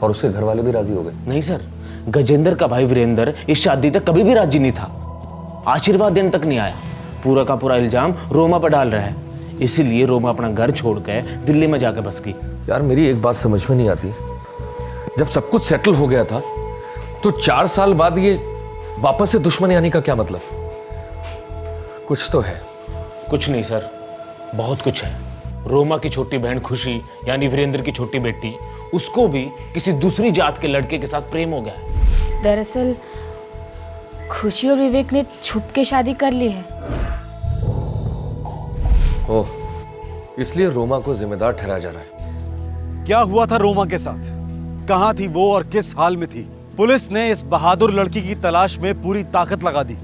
और उसके घर वाले भी राजी हो गए। नहीं सर, गजेंद्र का भाई वीरेंद्र इस शादी तक कभी भी राजी नहीं था, आशीर्वाद देने तक नहीं आया। पूरा का पूरा इल्जाम रोमा पर डाल रहा है, इसीलिए रोमा अपना घर छोड़कर दिल्ली में जाकर बस गई। यार मेरी एक बात समझ में नहीं आती, जब सब कुछ सेटल हो गया था तो 4 साल बाद ये वापस से दुश्मनी आने का क्या मतलब? कुछ तो है। कुछ नहीं सर, बहुत कुछ है। रोमा की छोटी बहन खुशी यानी वीरेंद्र की छोटी बेटी, उसको भी किसी दूसरी जात के लड़के के साथ प्रेम हो गया है। दरअसल खुशी और विवेक ने छुप के शादी कर ली है। ओह, इसलिए रोमा को जिम्मेदार ठहराया जा रहा है। क्या हुआ था रोमा के साथ? कहां थी वो और किस हाल में थी? पुलिस ने इस बहादुर लड़की की तलाश में पूरी ताकत लगा दी।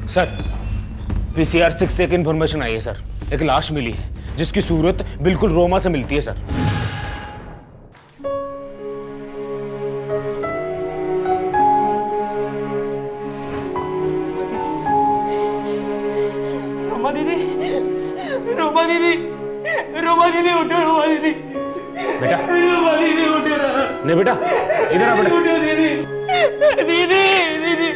सर, पीसीआर 6 से एक इन्फॉर्मेशन आई है सर। एक लाश मिली है जिसकी सूरत बिल्कुल रोमा से मिलती है सर। रोमा दीदी, रोमा दीदी, रोमा दीदी उठो, रोमा दीदी। बेटा, रोमा दीदी उठो ना। नहीं बेटा, इधर आ बेटा। उठो दीदी, दीदी, दीदी।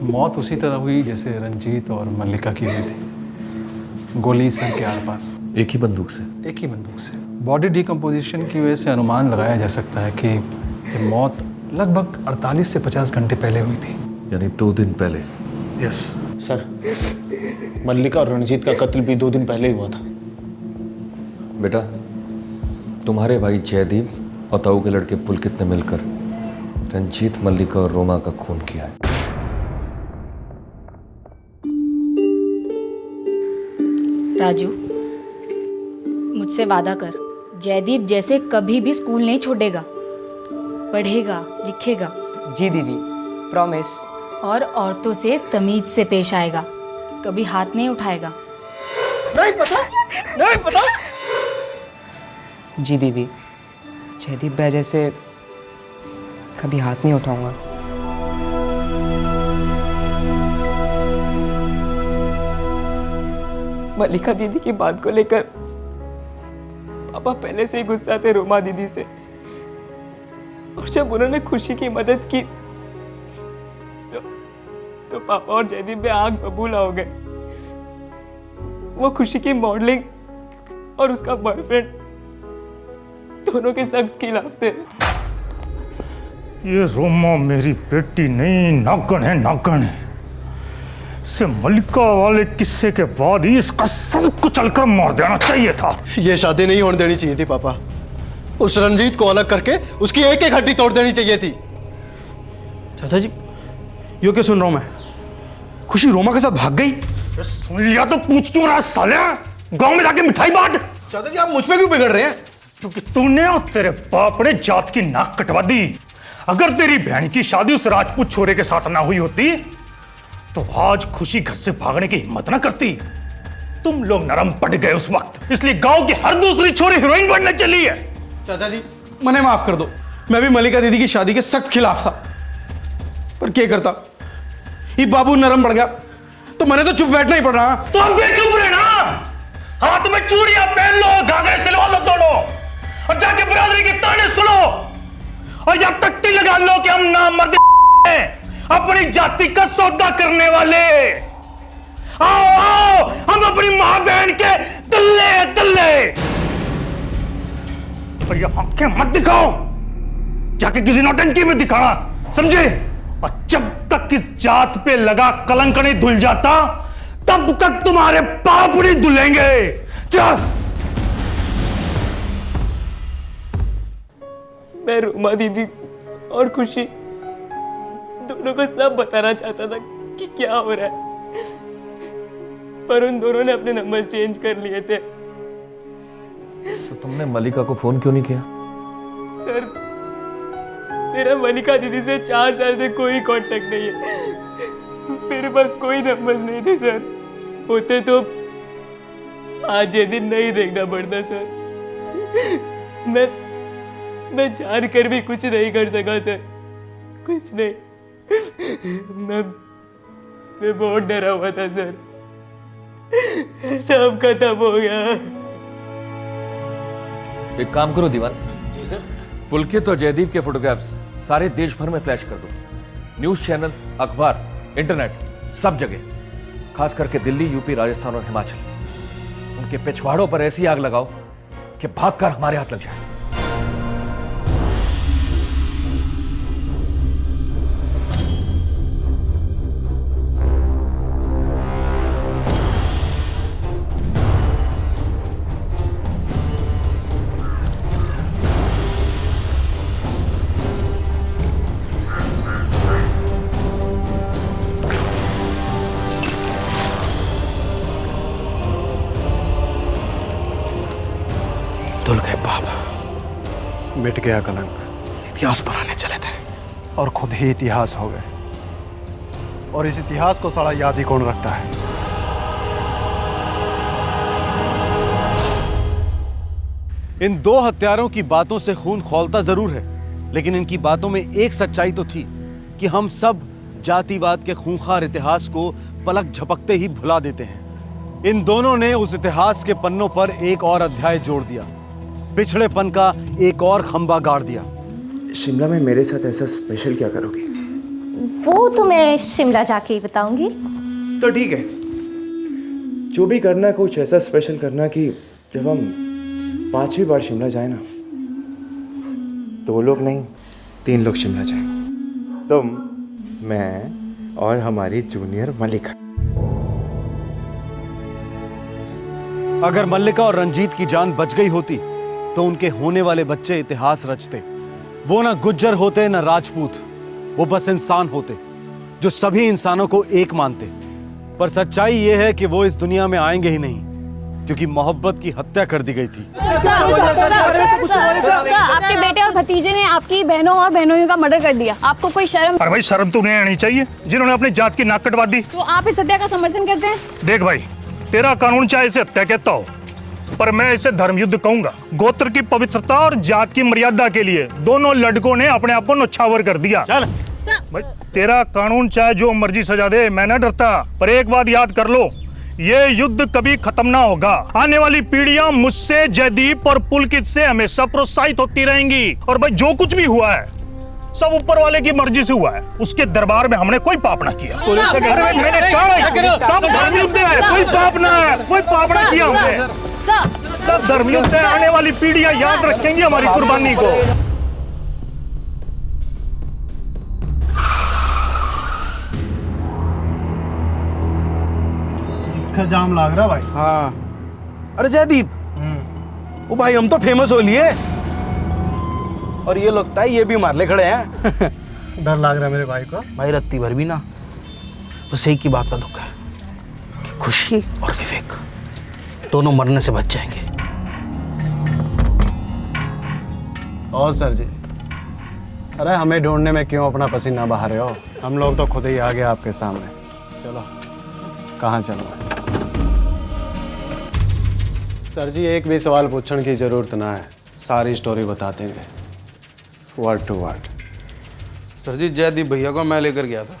मौत उसी तरह हुई जैसे रंजीत और मल्लिका की हुई थी, गोली सर के आर पार। एक ही बंदूक से? एक ही बंदूक से। बॉडी डिकम्पोजिशन की वजह से अनुमान लगाया जा सकता है कि ये मौत लगभग 48 से 50 घंटे पहले हुई थी। यानी 2 दिन पहले? यस सर, मल्लिका और रणजीत का कत्ल भी 2 दिन पहले ही हुआ था। बेटा, तुम्हारे भाई जयदीप और ताऊ के लड़के पुलकित ने मिलकर रंजीत, मल्लिका और रोमा का खून किया है। राजू, मुझसे वादा कर, जयदीप जैसे कभी भी स्कूल नहीं छोड़ेगा, पढ़ेगा, लिखेगा। जी दीदी, प्रॉमिस। और औरतों से तमीज से पेश आएगा, कभी हाथ नहीं उठाएगा। नहीं पता, नहीं पता। जी दीदी, जयदीप भाई जैसे कभी हाथ नहीं उठाऊंगा। मल्लिका दीदी की बात को लेकर पापा पहले से ही गुस्सा थे रोमा दीदी से, और जब उन्होंने खुशी की मदद की तो पापा और जयदीप में आग बबूला हो गए। वो खुशी की मॉडलिंग और उसका बॉयफ्रेंड दोनों के सख्त खिलाफ थे। ये रोमा मेरी बेटी नहीं, नागन है, नागन है। इसे मल्लिका वाले किस्से के बाद ही इसका सर कुचलकर मार देना चाहिए था। ये शादी नहीं होने देनी चाहिए थी पापा। उस रंजीत को अलग करके उसकी एक एक हड्डी तोड़ देनी चाहिए थी। चाचा जी, यो क्या सुन रहा हूं मैं? खुशी रोमा के साथ भाग गई? सुन लिया तो पूछ क्यों रहा साले? गांव में जाके मिठाई बांट। चाचा जी, आप मुझ पे क्यों बिगड़ रहे हैं? क्योंकि तूने और तेरे बाप ने जात की नाक कटवा दी। अगर तेरी बहन की शादी उस राजपूत छोरे के साथ ना हुई होती तो आज खुशी घर से भागने की हिम्मत ना करती। तुम लोग नरम पड़ गए उस वक्त, इसलिए गांव की हर दूसरी छोरी हीरोइन बनने चली है। चाचा जी, मने माफ कर दो। मैं भी मल्लिका दीदी की शादी के सख्त खिलाफ था, पर क्या करता, ये बाबू नरम पड़ गया तो मैंने तो चुप बैठना ही पड़ रहा। तो अब भी चुप रहना। हाथ में चूड़ियां पहन लो, घाघरे सिलवा लो दोनों, और जाके बिरादरी के ताने सुनो, और जब तक ती लगा लो कि हम नामर्द हैं, अपनी जाति का सौदा करने वाले। आओ आओ, हम अपनी मां बहन के दल्ले दल्ले। और ये आंखें मत दिखाओ, जाके किसी नौटंकी में दिखाना, समझे? और जब तक इस जात पे लगा कलंक नहीं धुल जाता तब तक तुम्हारे पाप नहीं धुलेंगे। चल। मैं रोमा दीदी और खुशी दोनों को सब बताना चाहता था कि क्या हो रहा है, पर उन दोनों ने अपने नंबर चेंज कर लिए थे। तो तुमने मल्लिका को फोन क्यों नहीं किया? सर, मेरा मल्लिका दीदी से 4 साल से कोई कांटेक्ट नहीं है। मेरे पास कोई नंबर्स नहीं थे सर। होते तो आज ये दिन नहीं देखना पड़ता सर। मैं जान कर भी कुछ नहीं कर सका सर, कुछ नहीं। मैं बहुत डरा हुआ था सर। सब खत्म हो गया। एक काम करो दीवान। जी सर। पुलकित और जयदीप के फोटोग्राफ्स सारे देश भर में फ्लैश कर दो। न्यूज चैनल, अखबार, इंटरनेट, सब जगह, खास करके दिल्ली, यूपी, राजस्थान और हिमाचल। उनके पिछवाड़ों पर ऐसी आग लगाओ कि भागकर हमारे हाथ लग जाए। धुल गए पाप, मिट गया कलंक। इतिहास बनाने चले थे और खुद ही इतिहास हो गए। और इस इतिहास को साला याद ही कौन रखता है? इन दो हत्यारों की बातों से खून खौलता जरूर है, लेकिन इनकी बातों में एक सच्चाई तो थी कि हम सब जातिवाद के खूंखार इतिहास को पलक झपकते ही भुला देते हैं। इन दोनों ने उस इतिहास के पन्नों पर एक और अध्याय जोड़ दिया, पिछड़ेपन का एक और खंबा गाड़ दिया। शिमला में मेरे साथ ऐसा स्पेशल क्या करोगी? वो तो मैं शिमला जाके ही बताऊंगी। तो ठीक है, जो भी करना कुछ ऐसा स्पेशल करना कि जब हम 5वीं बार शिमला जाए ना, 2 लोग नहीं 3 लोग शिमला जाए। तुम, मैं और हमारी जूनियर मल्लिका। अगर मल्लिका और रंजीत की जान बच गई होती तो उनके होने वाले बच्चे इतिहास रचते। वो ना गुज्जर होते ना राजपूत, वो बस इंसान होते जो सभी इंसानों को एक मानते। पर सच्चाई ये है कि वो इस दुनिया में आएंगे ही नहीं, क्योंकि मोहब्बत की हत्या कर दी गई थी। सर, आपके बेटे और भतीजे ने आपकी बहनों और बहनोइयों का मर्डर कर दिया। आपको कोई शर्म? पर भाई शर्म तो नहीं आनी चाहिए जिन्होंने अपनी जात की नाक कटवा दी। तो आप इस हत्या का समर्थन करते हैं? देख भाई, तेरा कानून चाहे इसे हत्या कहता हो, पर मैं इसे धर्म युद्ध कहूंगा। गोत्र की पवित्रता और जात की मर्यादा के लिए दोनों लड़कों ने अपने आप को नौछावर कर दिया। चल भाई, तेरा कानून चाहे जो मर्जी सजा दे, मैं ना डरता। पर एक बात याद कर लो, ये युद्ध कभी खत्म ना होगा। आने वाली पीढ़ियां मुझसे, जयदीप और पुलकित से हमेशा प्रोत्साहित होती रहेंगी। और भाई जो कुछ भी हुआ है सब ऊपर वाले की मर्जी से हुआ है। उसके दरबार में हमने कोई पाप ना किया। मैंने कहा सब धर्मयुद्ध है, कोई पाप ना है, कोई पाप ना किया हमने। सब धर्मयुद्ध है, आने वाली पीढ़ियां याद रखेंगी हमारी कुर्बानी को। का जाम लाग रहा भाई। हाँ, अरे जयदीप, वो भाई हम तो फेमस हो लिए और ये लगता है ये भी मारले खड़े हैं। डर लग रहा है मेरे भाई को। भाई रत्ती भर भी ना, बस एक ही बात का दुख है कि खुशी और विवेक दोनों मरने से बच जाएंगे। और सर जी, अरे हमें ढूंढने में क्यों अपना पसीना बहा रहे हो? हम लोग तो खुद ही आ गए आपके सामने। चलो, कहाँ चलो? सर जी, एक भी सवाल पूछने की जरूरत ना है, सारी स्टोरी बता देंगे वर्ड टू वर्ड। सर जी, जयदीप भैया को मैं लेकर गया था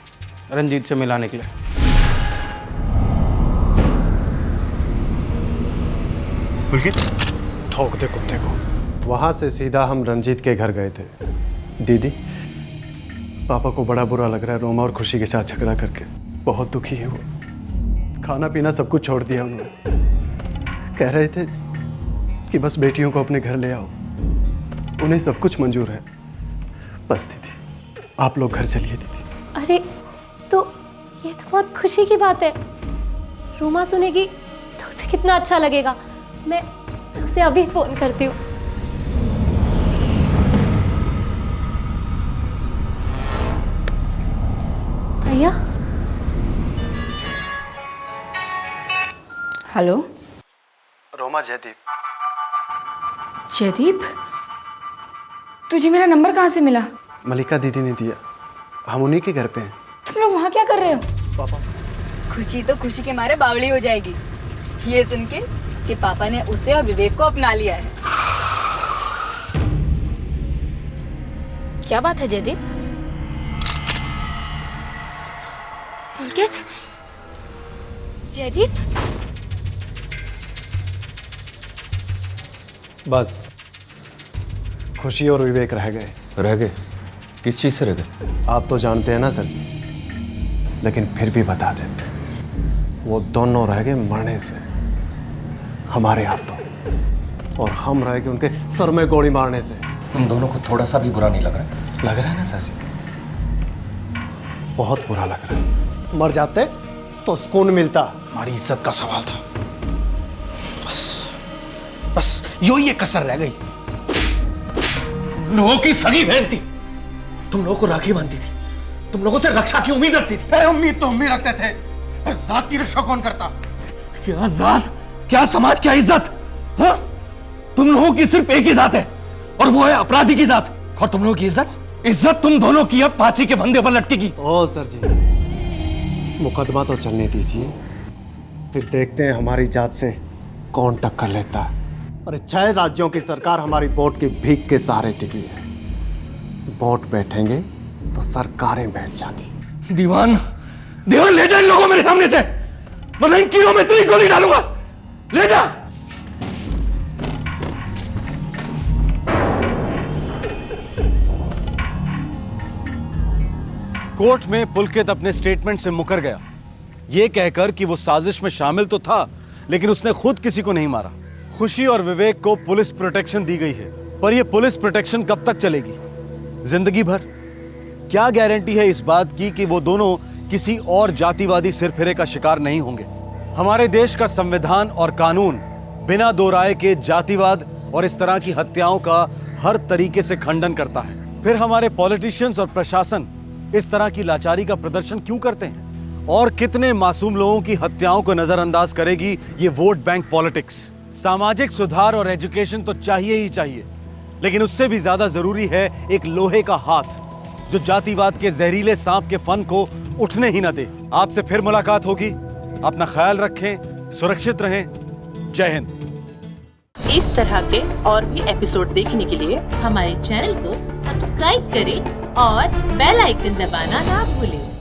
रंजीत से मिलाने के लिए। ठोक दे कुत्ते को। वहां से सीधा हम रंजीत के घर गए थे। दीदी, पापा को बड़ा बुरा लग रहा है रोमा और खुशी के साथ झगड़ा करके। बहुत दुखी है वो, खाना पीना सब कुछ छोड़ दिया उन्होंने। कह रहे थे कि बस बेटियों को अपने घर ले आओ, उन्हें सब कुछ मंजूर है। बस दीदी, आप लोग घर चलिए दीदी। अरे तो ये तो बहुत खुशी की बात है। रोमा सुनेगी तो उसे कितना अच्छा लगेगा। मैं उसे अभी फोन करती हूँ। भैया। हेलो रोमा, जयदीप। जयदीप, तुझे मेरा नंबर कहाँ से मिला? मल्लिका दीदी ने दिया। हम उन्हीं के घर पे हैं। तुम लोग वहाँ क्या कर रहे हो? पापा। खुशी तो खुशी के मारे बावली हो जाएगी ये सुन के कि पापा ने उसे और विवेक को अपना लिया है। क्या बात है जयदीप? पुलकित, जयदीप, बस खुशी और विवेक रह गए। रह गए? किस चीज से रह गए? आप तो जानते हैं ना सर जी, लेकिन फिर भी बता देते। वो दोनों रह गए मरने से, हमारे हाथों। और हम रह गए उनके सर में गोली मारने से। तुम दोनों को थोड़ा सा भी बुरा नहीं लग रहा? लग रहा है ना सर जी, बहुत बुरा लग रहा है। मर जाते तो सुकून मिलता। हमारी इज्जत का सवाल था, बस यो ही एक कसर रह गई। तुम लोगों की सगी बहन थी, तुम लोगों को राखी बांधती थी, तुम लोगों से रक्षा की उम्मीद रखती थी। अरे उम्मीद तो हम भी रखते थे, पर जात की रक्षा कौन करता? क्या जात, क्या समाज, क्या इज्जत? हाँ? तुम लोगों की सिर्फ एक ही जात है और वो है अपराधी की जात। और तुम लोगों की इज्जत तुम दोनों की अब फांसी के फंदे पर लटकेगी। ओ सर जी, मुकदमा तो चलने दीजिए, फिर देखते हैं हमारी जात से कौन टक्कर लेता है। अरे 6 राज्यों की सरकार हमारी वोट की भीख के सहारे टिकी है। वोट बैठेंगे तो सरकारें बैठ जाएंगी। दीवान ले जा इन लोगों मेरे सामने से, वरना इन कीड़ों में तेरी गोली डालूंगा। ले जा। कोर्ट में पुलकित अपने स्टेटमेंट से मुकर गया, यह कहकर कि वो साजिश में शामिल तो था, लेकिन उसने खुद किसी को नहीं मारा। खुशी और विवेक को पुलिस प्रोटेक्शन दी गई है, पर यह पुलिस प्रोटेक्शन कब तक चलेगी? जिंदगी भर? क्या गारंटी है इस बात की कि वो दोनों किसी और जातिवादी सिरफिरे का शिकार नहीं होंगे? हमारे देश का संविधान और कानून बिना दो राय के जातिवाद और इस तरह की हत्याओं का हर तरीके से खंडन करता है। फिर हमारे पॉलिटिशियंस और प्रशासन इस तरह की लाचारी का प्रदर्शन क्यों करते हैं? और कितने मासूम लोगों की हत्याओं को नजरअंदाज करेगी ये वोट बैंक पॉलिटिक्स? सामाजिक सुधार और एजुकेशन तो चाहिए ही चाहिए, लेकिन उससे भी ज्यादा जरूरी है एक लोहे का हाथ जो जातिवाद के जहरीले सांप के फन को उठने ही ना दे। आपसे फिर मुलाकात होगी, अपना ख्याल रखें, सुरक्षित रहें। जय हिंद। इस तरह के और भी एपिसोड देखने के लिए हमारे चैनल को सब्सक्राइब करें और बेल आइकन दबाना ना भूलें।